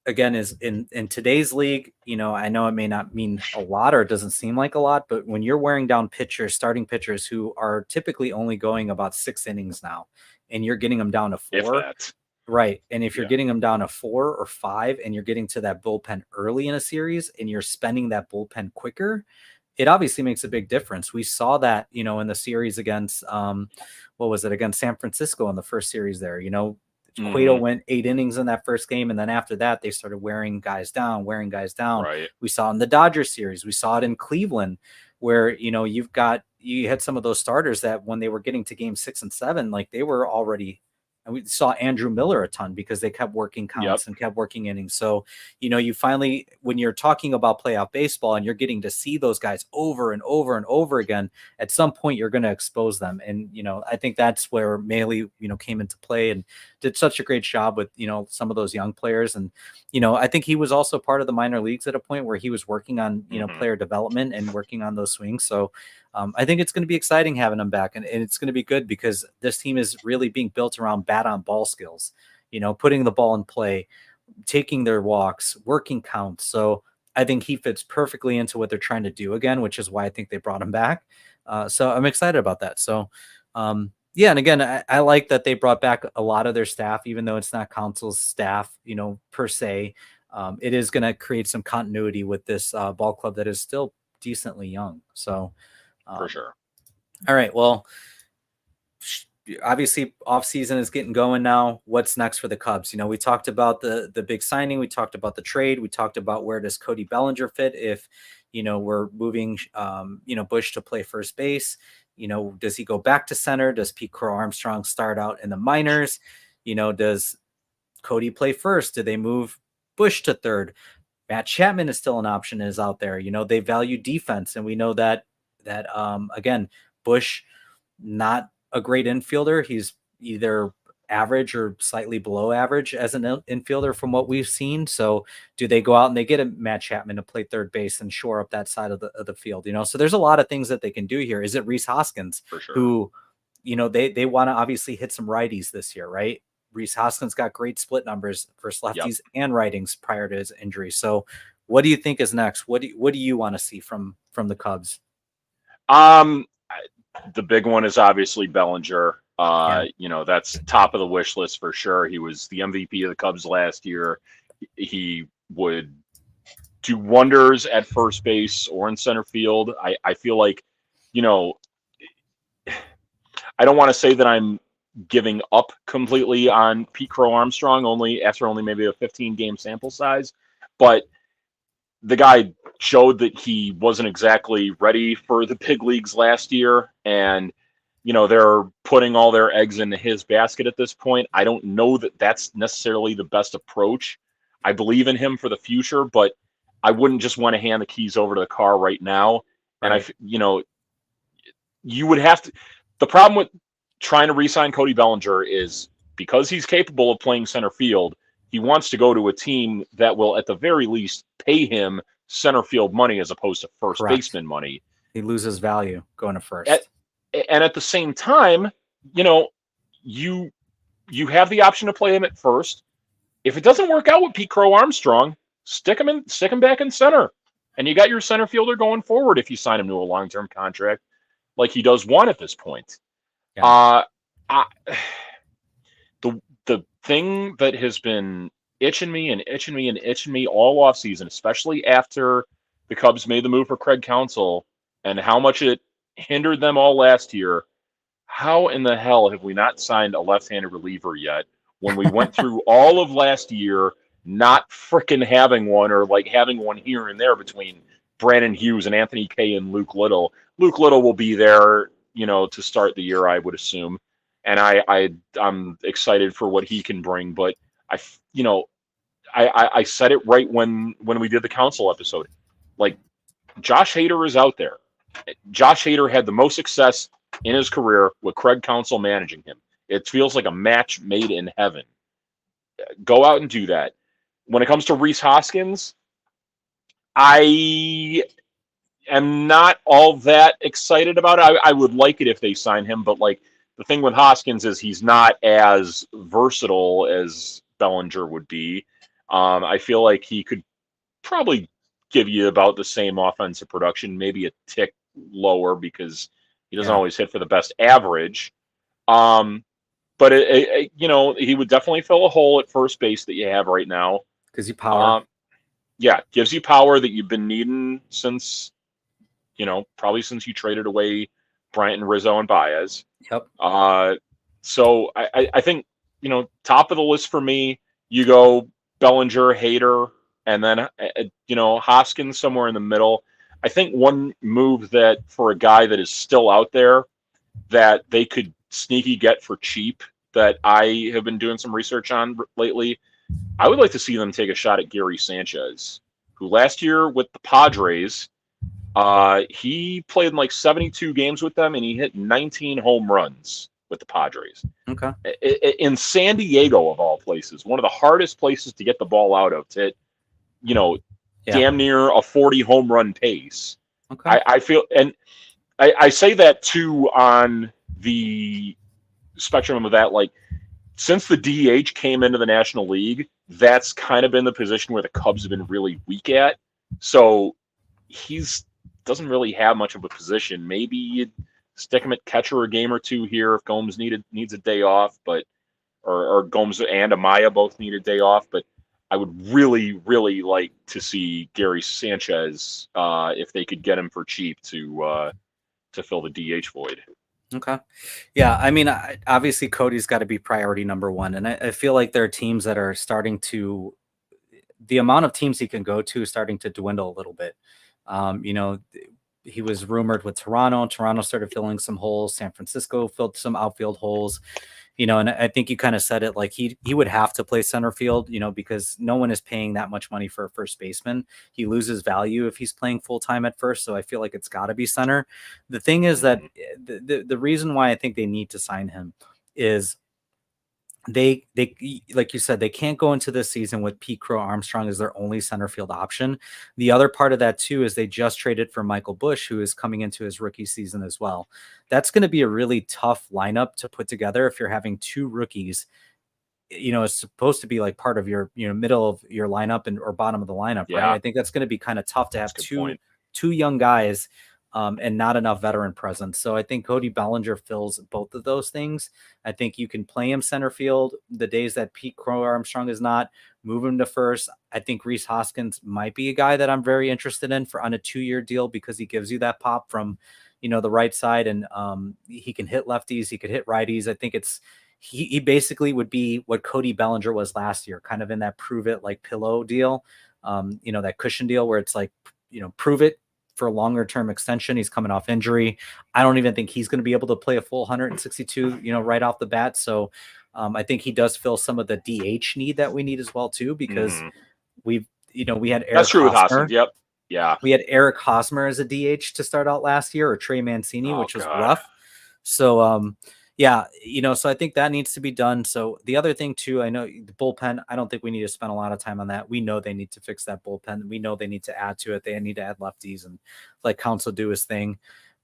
again is in today's league. I know it may not mean a lot or it doesn't seem like a lot, but when you're wearing down starting pitchers who are typically only going about 6 innings now, and you're getting them down to 4, right? And if you're getting them down to 4 or 5, and you're getting to that bullpen early in a series, and you're spending that bullpen quicker, it obviously makes a big difference. We saw that, in the series against, against San Francisco in the first series there. Cueto went 8 innings in that first game, and then after that, they started wearing guys down. Right. We saw it in the Dodgers series. We saw it in Cleveland, where you had some of those starters that when they were getting to game 6 and 7, like they were already. And we saw Andrew Miller a ton because they kept working counts and kept working innings. So, you finally, when you're talking about playoff baseball and you're getting to see those guys over and over and over again, at some point you're going to expose them. And, I think that's where Maley, came into play and did such a great job with, some of those young players. And, I think he was also part of the minor leagues at a point where he was working on, player development and working on those swings. So, I think it's going to be exciting having him back, and it's going to be good because this team is really being built around bat on ball skills, putting the ball in play, taking their walks, working counts. So I think he fits perfectly into what they're trying to do again, which is why I think they brought him back. So I'm excited about that. So, and again, I like that they brought back a lot of their staff, even though it's not Counsell's staff, per se. It is going to create some continuity with this ball club that is still decently young. So, for sure. All right. Well, obviously offseason is getting going now. What's next for the Cubs? You know, we talked about the big signing. We talked about the trade. We talked about where does Cody Bellinger fit if, you know, we're moving, Busch to play first base. You know, does he go back to center? Does Pete Crow Armstrong start out in the minors? You know, does Cody play first? Do they move Busch to third? Matt Chapman is still an option, is out there. You know, they value defense, and we know that again, Busch, not a great infielder. He's either average or slightly below average as an infielder from what we've seen. So do they go out and they get a Matt Chapman to play third base and shore up that side of the field? You know, so there's a lot of things that they can do here. Is it Rhys Hoskins, For sure. who, you know, they want to obviously hit some righties this year, right? Rhys Hoskins got great split numbers for lefties and rightings prior to his injury. So what do you think is next? What do you want to see from the Cubs? The big one is obviously Bellinger. You know, that's top of the wish list for sure. He was the MVP of the Cubs last year. He would do wonders at first base or in center field. I feel like, you know, I don't want to say that I'm giving up completely on Pete Crow Armstrong after maybe a 15-game sample size, but the guy showed that he wasn't exactly ready for the big leagues last year, and you know, they're putting all their eggs into his basket at this point. I don't know that that's necessarily the best approach. I believe in him for the future, but I wouldn't just want to hand the keys over to the car right now. And you would have to. The problem with trying to re-sign Cody Bellinger is because he's capable of playing center field, he wants to go to a team that will, at the very least, pay him center field money as opposed to first baseman money. He loses value going to first. And at the same time, you know, you have the option to play him at first. If it doesn't work out with Pete Crow Armstrong, stick him back in center, and you got your center fielder going forward if you sign him to a long-term contract like he does want at this point. Yeah. The thing that has been itching me all offseason, especially after the Cubs made the move for Craig Counsell and how much it hindered them all last year, how in the hell have we not signed a left-handed reliever yet when we went through all of last year not freaking having one, or like having one here and there between Brandon Hughes and Anthony Kay and Luke Little. Luke Little will be there, you know, to start the year, I would assume. And I'm excited for what he can bring. But I said it right when we did the Counsell episode. Like, Josh Hader is out there. Josh Hader had the most success in his career with Craig Counsell managing him. It feels like a match made in heaven. Go out and do that. When it comes to Rhys Hoskins, I am not all that excited about it. I would like it if they sign him, but like, the thing with Hoskins is he's not as versatile as Bellinger would be. I feel like he could probably give you about the same offensive production, maybe a tick lower because he doesn't always hit for the best average. But you know, he would definitely fill a hole at first base that you have right now. Gives you power. Gives you power that you've been needing since, you know, probably since you traded away Bryant and Rizzo and Baez. Yep. So I think, you know, top of the list for me, you go Bellinger, Hader, and then, you know, Hoskins somewhere in the middle. I think one move that for a guy that is still out there that they could sneaky get for cheap that I have been doing some research on lately, I would like to see them take a shot at Gary Sanchez, who last year with the Padres, he played in like 72 games with them and he hit 19 home runs with the Padres. Okay. In San Diego, of all places, one of the hardest places to get the ball out of, to hit, you know, damn near a 40 home run pace. Okay. I feel, and I say that too on the spectrum of that, like, since the DH came into the National League, that's kind of been the position where the Cubs have been really weak at. So doesn't really have much of a position. Maybe you'd stick him at catcher a game or two here if Gomes needs a day off, but or Gomes and Amaya both need a day off. But I would really, really like to see Gary Sanchez if they could get him for cheap to to fill the DH void. Okay. Yeah. I mean, obviously Cody's got to be priority number one. And I feel like there are teams that are starting to, the amount of teams he can go to is starting to dwindle a little bit. He was rumored with Toronto. Toronto started filling some holes. San Francisco filled some outfield holes. And I think you kind of said it, like he would have to play center field, because no one is paying that much money for a first baseman. He loses value if he's playing full time at first. So I feel like it's got to be center. The thing is that the reason why I think they need to sign him is they like you said, they can't go into this season with Pete Crow Armstrong as their only center field option. The other part of that too is they just traded for Michael Busch, who is coming into his rookie season as well. That's going to be a really tough lineup to put together if you're having two rookies. It's supposed to be like part of your middle of your lineup or bottom of the lineup, right? I think that's going to be kind of tough to have two young guys and not enough veteran presence. So I think Cody Bellinger fills both of those things. I think you can play him center field the days that Pete Crow Armstrong is not. Move him to first. I think Rhys Hoskins might be a guy that I'm very interested in on a 2-year deal because he gives you that pop from, the right side, and he can hit lefties, he could hit righties. I think he basically would be what Cody Bellinger was last year, kind of in that prove it like pillow deal, that cushion deal where it's like, prove it for a longer term extension. He's coming off injury. I don't even think he's going to be able to play a full 162, right off the bat. So I think he does fill some of the DH need that we need as well too, because we had Eric That's true Hosmer. with Hoskins. Yep. Yeah. We had Eric Hosmer as a DH to start out last year, or Trey Mancini, which was rough. So, so I think that needs to be done. So the other thing too, I know the bullpen, I don't think we need to spend a lot of time on that. We know they need to fix that bullpen. We know they need to add to it. They need to add lefties and like Counsell do his thing.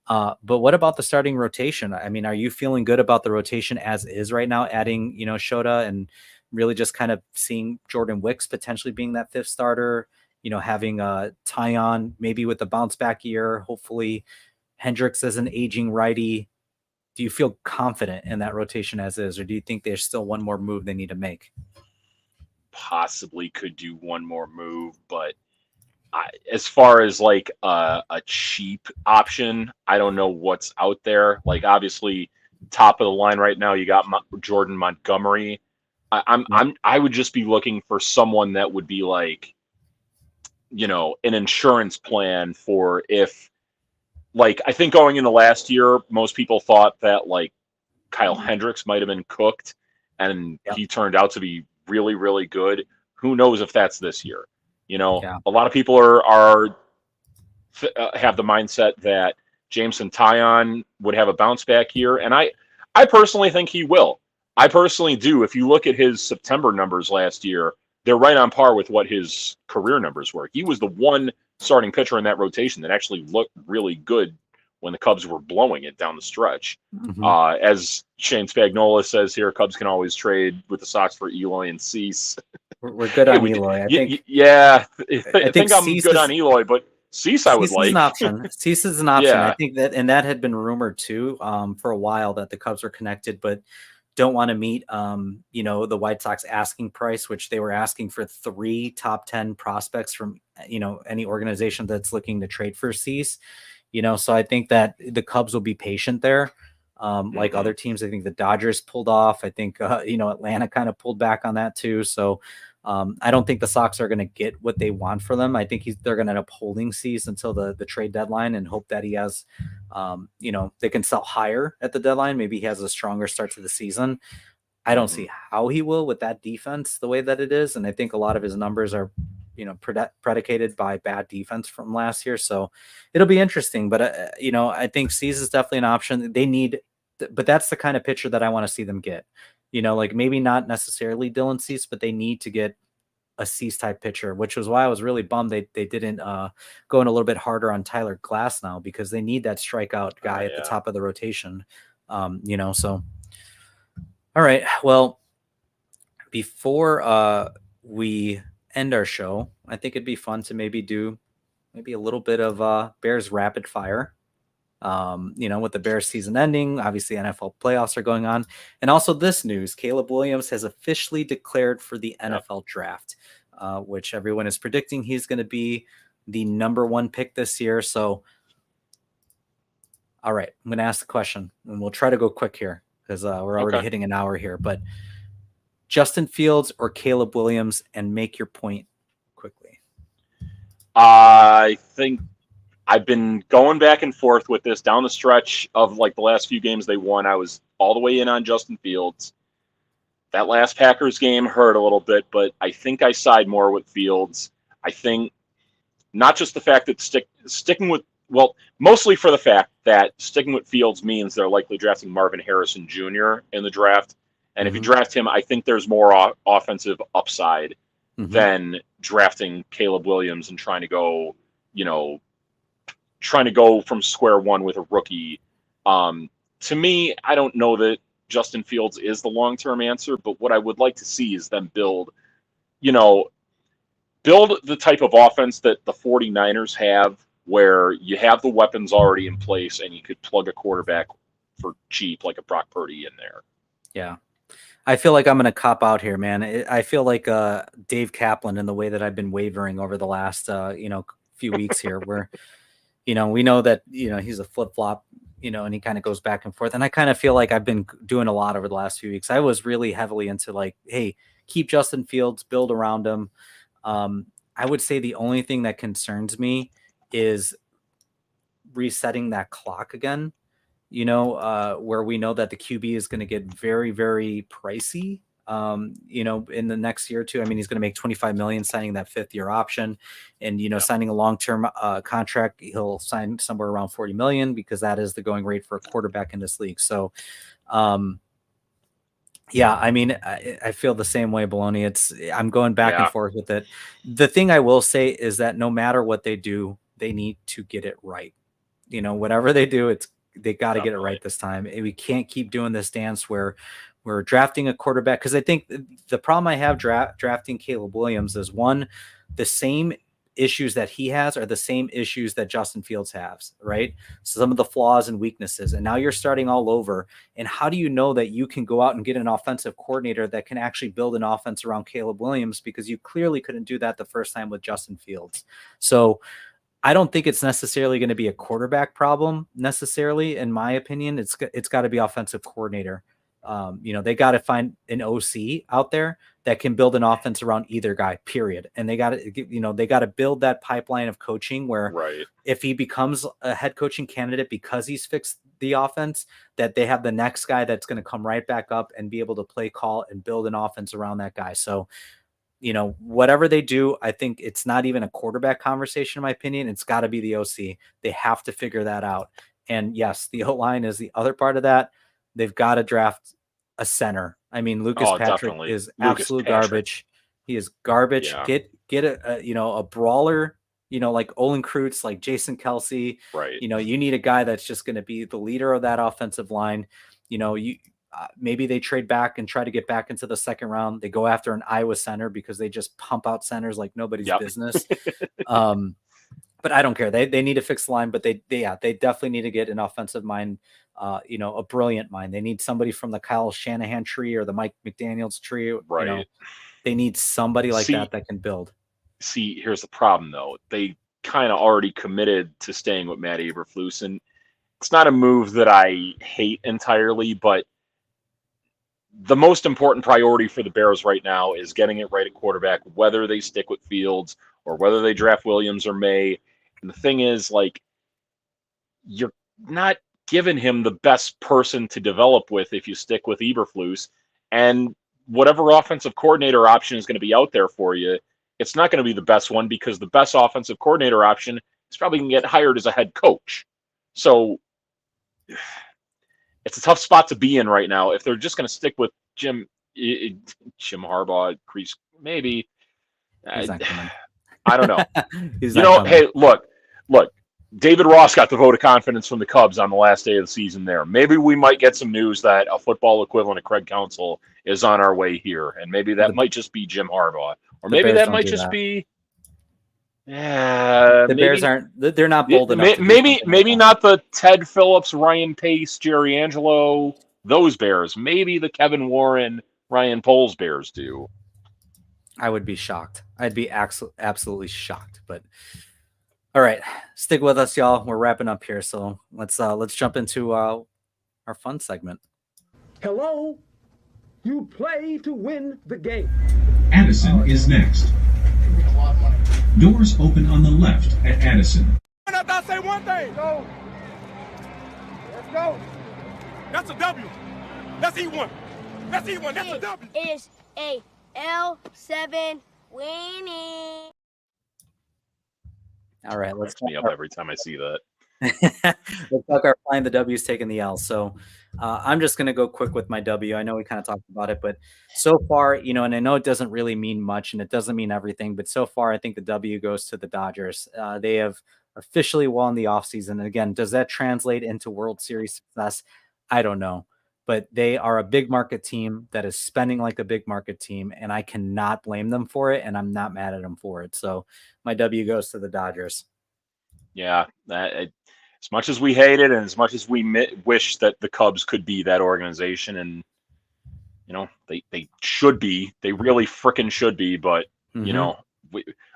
But what about the starting rotation? I mean, are you feeling good about the rotation as is right now, adding, Shota and really just kind of seeing Jordan Wicks potentially being that fifth starter, having Tyon maybe with a bounce back year, hopefully Hendricks as an aging righty. Do you feel confident in that rotation as is, or do you think there's still one more move they need to make? Possibly could do one more move, but as far as like a cheap option, I don't know what's out there. Like obviously, top of the line right now, you got Jordan Montgomery. I would just be looking for someone that would be like, an insurance plan for if. Like, I think going into last year, most people thought that, like, Kyle Hendricks might have been cooked, and he turned out to be really, really good. Who knows if that's this year? A lot of people have the mindset that Jameson Tyon would have a bounce-back year, and I personally think he will. I personally do. If you look at his September numbers last year, they're right on par with what his career numbers were. He was the one starting pitcher in that rotation that actually looked really good when the Cubs were blowing it down the stretch. As Shane Spagnuolo says here, Cubs can always trade with the Sox for Eloy and Cease. We're good on Eloy. I think I'm good on Eloy, but Cease I would like. Cease is an option. Cease is an option. I think that had been rumored too for a while that the Cubs were connected, but don't want to meet, the White Sox asking price, which they were asking for 3 top 10 prospects from, any organization that's looking to trade for Cease, so I think that the Cubs will be patient there. Like other teams, I think the Dodgers pulled off. I think, Atlanta kind of pulled back on that too. So I don't think the Sox are going to get what they want for them. I think they're going to end up holding Cease until the trade deadline and hope that he has, they can sell higher at the deadline. Maybe he has a stronger start to the season. I don't see how he will with that defense the way that it is. And I think a lot of his numbers are, predicated by bad defense from last year. So it'll be interesting. But, I think Cease is definitely an option. They need, but that's the kind of pitcher that I want to see them get. Like maybe not necessarily Dylan Cease, but they need to get a Cease type pitcher, which was why I was really bummed they didn't go in a little bit harder on Tyler Glass now, because they need that strikeout guy at the top of the rotation. So all right. Well, before we end our show, I think it'd be fun to maybe do a little bit of Bears rapid fire. With the Bears season ending, obviously NFL playoffs are going on. And also this news, Caleb Williams has officially declared for the NFL draft, which everyone is predicting he's going to be the number 1 pick this year. So All right, I'm going to ask the question, and we'll try to go quick here because we're already hitting an hour here. But Justin Fields or Caleb Williams, and make your point quickly. I think I've been going back and forth with this down the stretch of like the last few games they won. I was all the way in on Justin Fields. That last Packers game hurt a little bit, but I think I side more with Fields. I think not just the fact that sticking with, well, mostly for the fact that sticking with Fields means they're likely drafting Marvin Harrison Jr. in the draft. And if you draft him, I think there's more offensive upside than drafting Caleb Williams and trying to go from square one with a rookie. To me, I don't know that Justin Fields is the long-term answer, but what I would like to see is them build the type of offense that the 49ers have, where you have the weapons already in place and you could plug a quarterback for cheap, like a Brock Purdy in there. Yeah. I feel like I'm going to cop out here, man. I feel like Dave Kaplan in the way that I've been wavering over the last, few weeks here where, we know that, he's a flip-flop, and he kind of goes back and forth. And I kind of feel like I've been doing a lot over the last few weeks. I was really heavily into like, hey, keep Justin Fields, build around him. I would say the only thing that concerns me is resetting that clock again. Where we know that the QB is going to get very, very pricey, in the next year or two. I mean, he's going to make $25 million signing that 5th-year option and, signing a long-term contract. He'll sign somewhere around $40 million because that is the going rate for a quarterback in this league. So, yeah, I mean, I feel the same way, Baloney. I'm going back and forth with it. The thing I will say is that no matter what they do, they need to get it right. Whatever they do, they got to get it right this time. We can't keep doing this dance where we're drafting a quarterback. Because I think the problem I have drafting Caleb Williams is, one, the same issues that he has are the same issues that Justin Fields has, right? So some of the flaws and weaknesses. And now you're starting all over. And how do you know that you can go out and get an offensive coordinator that can actually build an offense around Caleb Williams? Because you clearly couldn't do that the first time with Justin Fields. So I don't think it's necessarily going to be a quarterback problem necessarily. In my opinion, it's got to be offensive coordinator. They got to find an OC out there that can build an offense around either guy, period. And they got to build that pipeline of coaching where if he becomes a head coaching candidate because he's fixed the offense, that they have the next guy that's going to come right back up and be able to play call and build an offense around that guy. So, whatever they do, I think it's not even a quarterback conversation, in my opinion. It's got to be the OC. They have to figure that out. And yes, the O-line is the other part of that. They've got to draft a center. I mean, Lucas Patrick is absolute garbage. He is garbage. Yeah. Get a brawler, like Olin Kreutz, like Jason Kelsey. Right. You need a guy that's just going to be the leader of that offensive line. Maybe they trade back and try to get back into the second round. They go after an Iowa center because they just pump out centers like nobody's business. But I don't care. They need to fix the line, but they definitely need to get an offensive mind, a brilliant mind. They need somebody from the Kyle Shanahan tree or the Mike McDaniels tree. Right. They need somebody like that can build. See, here's the problem though. They kind of already committed to staying with Matt Eberflus, and it's not a move that I hate entirely, but the most important priority for the Bears right now is getting it right at quarterback, whether they stick with Fields or whether they draft Williams or May. And the thing is, like, you're not giving him the best person to develop with if you stick with Eberflus. And whatever offensive coordinator option is going to be out there for you, it's not going to be the best one because the best offensive coordinator option is probably going to get hired as a head coach. So it's a tough spot to be in right now. If they're just going to stick with Jim Harbaugh, Crease, maybe. I don't know. Hey, look. David Ross got the vote of confidence from the Cubs on the last day of the season there. Maybe we might get some news that a football equivalent of Craig Counsell is on our way here, and maybe that might just be Jim Harbaugh. Or maybe that might just be... the Bears they're not bold enough. Maybe not the Ted Phillips, Ryan Pace, Jerry Angelo, those Bears. Maybe the Kevin Warren, Ryan Poles Bears do. I would be shocked. I'd be absolutely shocked. But All right, stick with us, y'all. We're wrapping up here, so let's jump into our fun segment. Hello, you play to win the game. Addison is next. Doors open on the left at Addison. I say one thing. Go. Let's go. That's a W. That's E1. That's E1. That's a W. Is a L7 winning. All right, let's me up every time I see that. let's talk our flying the W's taking the L. So I'm just going to go quick with my W. I know we kind of talked about it, but so far, and I know it doesn't really mean much and it doesn't mean everything, but so far I think the W goes to the Dodgers. They have officially won the offseason. And again, does that translate into World Series success? I don't know. But they are a big market team that is spending like a big market team, and I cannot blame them for it, and I'm not mad at them for it. So my W goes to the Dodgers. Yeah, as much as we hate it and as much as we wish that the Cubs could be that organization, and, they should be. They really freaking should be, but,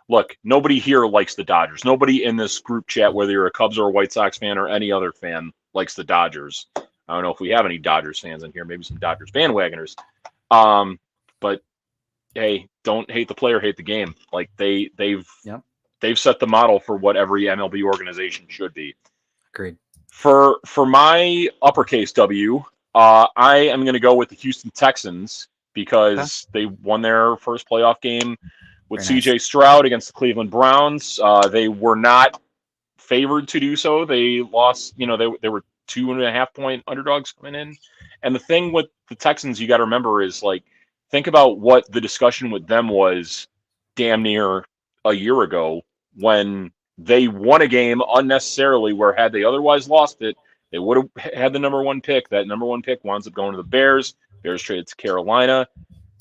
look, nobody here likes the Dodgers. Nobody in this group chat, whether you're a Cubs or a White Sox fan or any other fan, likes the Dodgers. I don't know if we have any Dodgers fans in here, maybe some Dodgers bandwagoners. But hey, don't hate the player, hate the game. Like they've set the model for what every MLB organization should be. Agreed. For my uppercase W, I am going to go with the Houston Texans because they won their first playoff game with CJ Stroud against the Cleveland Browns. They were not favored to do so. They lost, they were 2.5-point underdogs coming in. And the thing with the Texans, you got to remember is think about what the discussion with them was damn near a year ago when they won a game unnecessarily where had they otherwise lost it, they would have had the number 1 pick. That number 1 pick winds up going to the Bears. Bears traded to Carolina.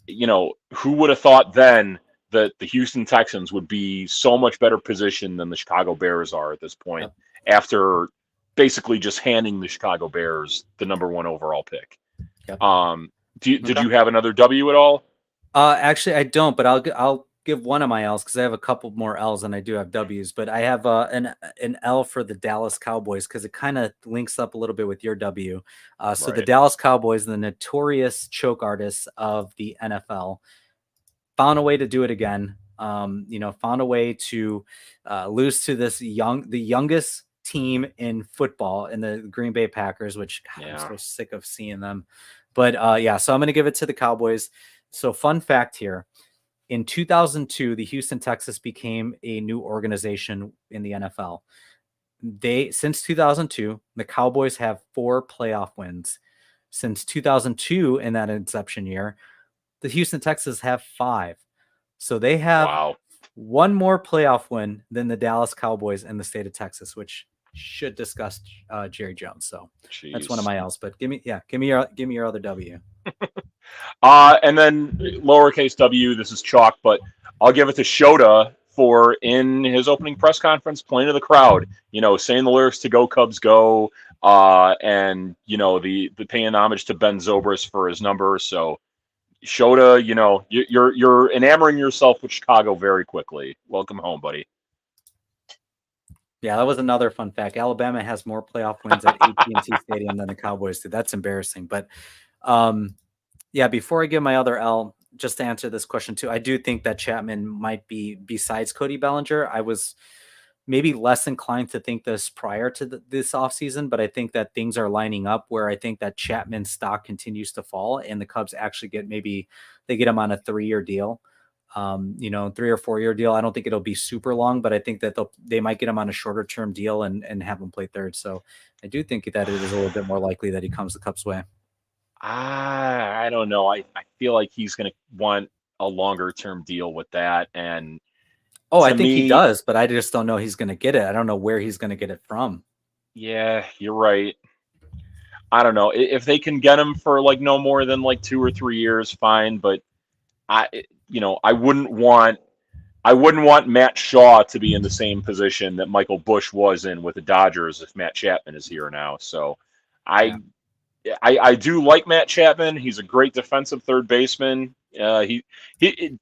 Who would have thought then that the Houston Texans would be so much better positioned than the Chicago Bears are at this point after basically just handing the Chicago Bears the number 1 overall pick. Yep. Did you have another W at all? Actually, I don't, but I'll give one of my L's because I have a couple more L's than I do have W's. But I have an L for the Dallas Cowboys because it kind of links up a little bit with your W. So the Dallas Cowboys, the notorious choke artists of the NFL, found a way to do it again. Found a way to lose to the youngest team in football in the Green Bay Packers, which I'm so sick of seeing them. But so I'm going to give it to the Cowboys. So fun fact here, in 2002, the Houston Texans became a new organization in the NFL. Since 2002, the Cowboys have 4 playoff wins. Since 2002, in that inception year, the Houston Texans have 5. So they have one more playoff win than the Dallas Cowboys in the state of Texas, which should discuss Jerry Jones. So that's one of my L's. But give me your other W. And then lowercase W. This is chalk, but I'll give it to Shota for in his opening press conference playing to the crowd. Saying the lyrics to "Go Cubs Go," and the paying homage to Ben Zobrist for his number. So Shota, you're enamoring yourself with Chicago very quickly. Welcome home, buddy. Yeah, that was another fun fact. Alabama has more playoff wins at AT&T Stadium than the Cowboys do. That's embarrassing. But before I give my other L, just to answer this question too, I do think that Chapman might be, besides Cody Bellinger, I was maybe less inclined to think this prior to this offseason, but I think that things are lining up where I think that Chapman's stock continues to fall and the Cubs actually get him on a 3-year deal. 3 or 4 year deal. I don't think it'll be super long, but I think that they might get him on a shorter term deal and have him play third. So I do think that it is a little bit more likely that he comes the Cubs' way. I don't know. I feel like he's going to want a longer term deal with that. And I think he does, but I just don't know he's going to get it. I don't know where he's going to get it from. Yeah, you're right. I don't know if they can get him for no more than 2 or 3 years. Fine. But I wouldn't want Matt Shaw to be in the same position that Michael Busch was in with the Dodgers if Matt Chapman is here now. So I do like Matt Chapman. He's a great defensive third baseman. He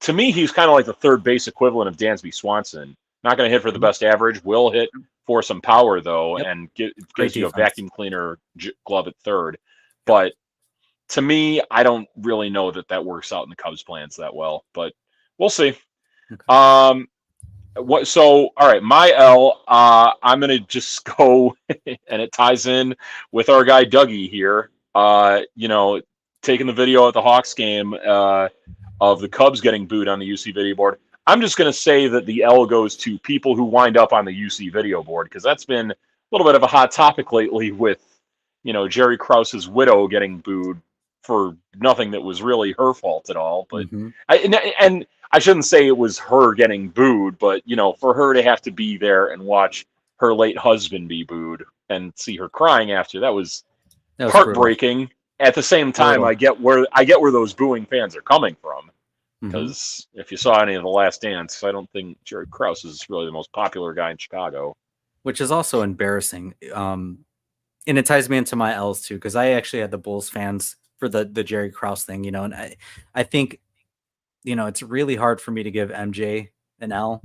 to me, he's kind of like the third base equivalent of Dansby Swanson. Not going to hit for the best average. Will hit for some power, though, and gives you a vacuum cleaner glove at third. But to me, I don't really know that works out in the Cubs' plans that well. But we'll see. Okay. So, all right, my L, I'm going to just go, and it ties in with our guy Dougie here. Taking the video at the Hawks game of the Cubs getting booed on the UC video board. I'm just going to say that the L goes to people who wind up on the UC video board, because that's been a little bit of a hot topic lately with, Jerry Krause's widow getting booed for nothing that was really her fault at all. But and I shouldn't say it was her getting booed, but for her to have to be there and watch her late husband be booed and see her crying after, that was heartbreaking. Brutal. At the same time, I get where those booing fans are coming from, because if you saw any of The Last Dance, I don't think Jerry Krause is really the most popular guy in Chicago. Which is also embarrassing. And it ties me into my L's too, because I actually had the Bulls fans for the Jerry Krause thing, and I think, it's really hard for me to give MJ an L,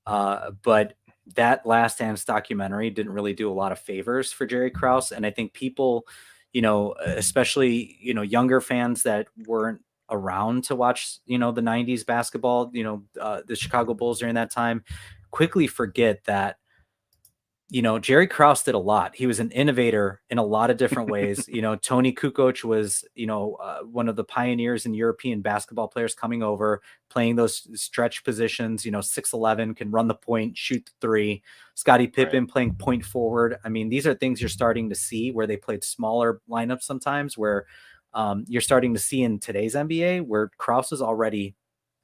but that Last Dance documentary didn't really do a lot of favors for Jerry Krause, and I think people, especially, younger fans that weren't around to watch, the 90s basketball, the Chicago Bulls during that time, quickly forget that, Jerry Krause did a lot. He was an innovator in a lot of different ways. Tony Kukoc was, one of the pioneers in European basketball players coming over, playing those stretch positions, 6'11", can run the point, shoot the three. Scottie Pippen playing point forward. I mean, these are things you're starting to see where they played smaller lineups sometimes, where you're starting to see in today's NBA, where Krause is already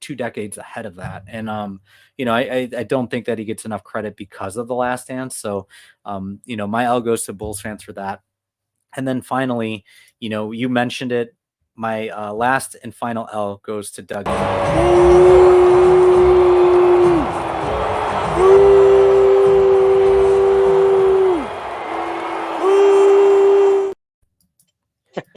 2 decades ahead of that. And, I don't think that he gets enough credit because of The Last Dance. So, my L goes to Bulls fans for that. And then finally, you mentioned it. My last and final L goes to Dougie.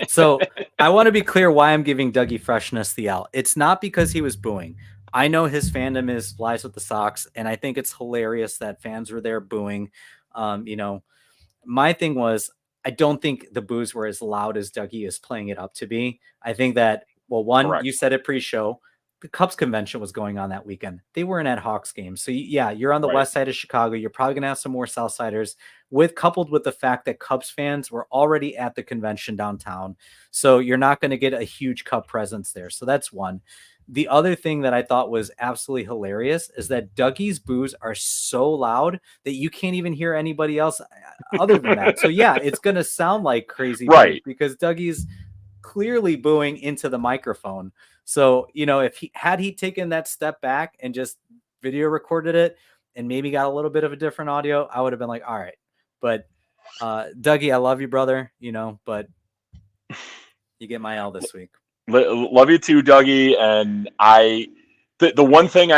So I want to be clear why I'm giving Dougie Freshness the L. It's not because he was booing. I know his fandom lies with the Sox, and I think it's hilarious that fans were there booing. My thing was, I don't think the boos were as loud as Dougie is playing it up to be. I think that, well, one, correct. You said it pre-show, the Cubs convention was going on that weekend. They weren't at Hawks games. So yeah, you're on the west side of Chicago. You're probably going to have some more South Siders, coupled with the fact that Cubs fans were already at the convention downtown. So you're not going to get a huge Cub presence there. So that's one. The other thing that I thought was absolutely hilarious is that Dougie's boos are so loud that you can't even hear anybody else other than that. So yeah, it's going to sound like crazy, right? Because Dougie's clearly booing into the microphone. So, if he had taken that step back and just video recorded it and maybe got a little bit of a different audio, I would have been like, all right. But Dougie, I love you, brother, but you get my L this week. Love you too, Dougie. And the one thing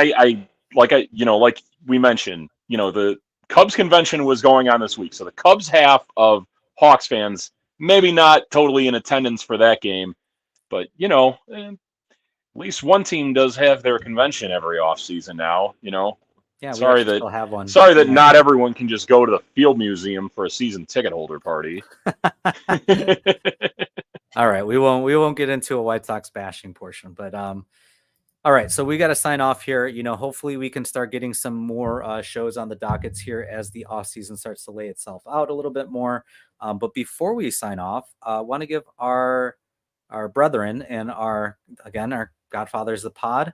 like we mentioned, the Cubs convention was going on this week. So the Cubs half of Hawks fans, maybe not totally in attendance for that game, but at least one team does have their convention every offseason now, Yeah, sorry that not everyone can just go to the Field Museum for a season ticket holder party. All right, we won't get into a White Sox bashing portion, but all right, so we got to sign off here. Hopefully we can start getting some more shows on the dockets here as the off season starts to lay itself out a little bit more. But before we sign off, I want to give our brethren and our godfathers of the pod,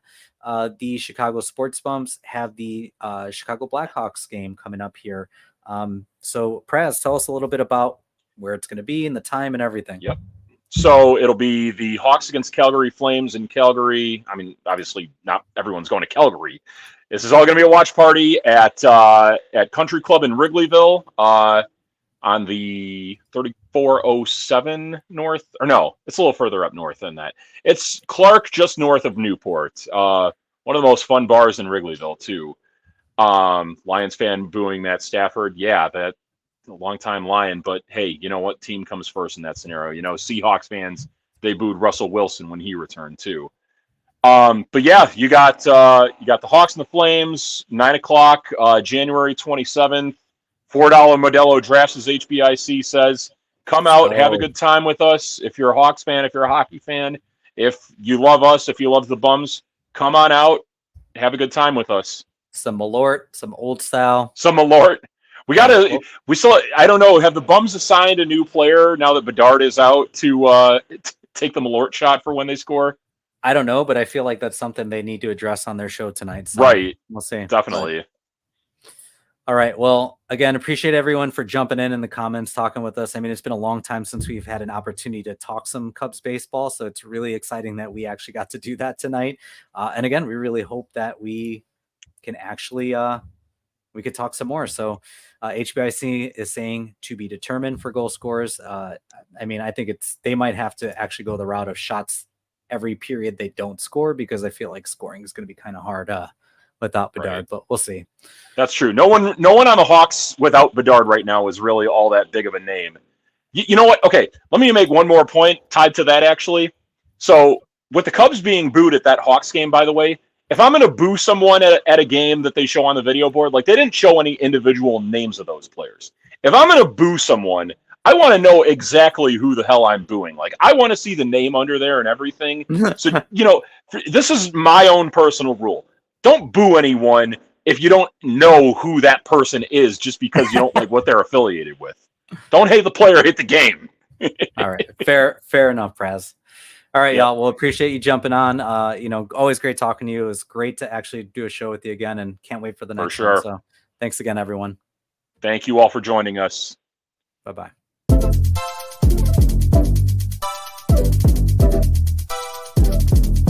the Chicago Sports Bumps have the Chicago Blackhawks game coming up here. So Praz, tell us a little bit about where it's going to be and the time and everything. Yep. So it'll be the Hawks against Calgary Flames in Calgary. I mean, obviously not everyone's going to Calgary. This is all going to be a watch party at Country Club in Wrigleyville on the 3407 north. Or no, it's a little further up north than that. It's Clark, just north of Newport. One of the most fun bars in Wrigleyville, too. Lions fan booing Matt Stafford. Yeah, that a long-time Lion. But, hey, you know what? Team comes first in that scenario. Seahawks fans, they booed Russell Wilson when he returned, too. But yeah, you got the Hawks and the Flames, 9 o'clock, January 27th. $4 Modelo drafts, as HBIC says. Come out, have a good time with us. If you're a Hawks fan, if you're a hockey fan, if you love us, if you love the Bums, come on out, have a good time with us. Some Malort, some old style. Some Malort. We still, I don't know, have the Bums assigned a new player now that Bedard is out to take the Malort shot for when they score? I don't know, but I feel like that's something they need to address on their show tonight. So right. We'll see. Definitely. All right. Well, again, appreciate everyone for jumping in the comments, talking with us. I mean, it's been a long time since we've had an opportunity to talk some Cubs baseball, so it's really exciting that we actually got to do that tonight. And again, we really hope that we can actually we could talk some more. So HBIC is saying to be determined for goal scorers. I mean, I think they might have to actually go the route of shots every period they don't score, because I feel like scoring is going to be kind of hard without Bedard, right. But we'll see. That's true. No one on the Hawks without Bedard right now is really all that big of a name. You know what? Okay, let me make one more point tied to that, actually. So with the Cubs being booed at that Hawks game, by the way, if I'm going to boo someone at a game that they show on the video board, like they didn't show any individual names of those players. If I'm going to boo someone, I want to know exactly who the hell I'm booing. Like, I want to see the name under there and everything. So, this is my own personal rule. Don't boo anyone if you don't know who that person is just because you don't like what they're affiliated with. Don't hate the player, hate the game. All right. Fair enough, Praz. All right, y'all. Well, appreciate you jumping on. Always great talking to you. It was great to actually do a show with you again, and can't wait for the next one. So thanks again, everyone. Thank you all for joining us. Bye-bye.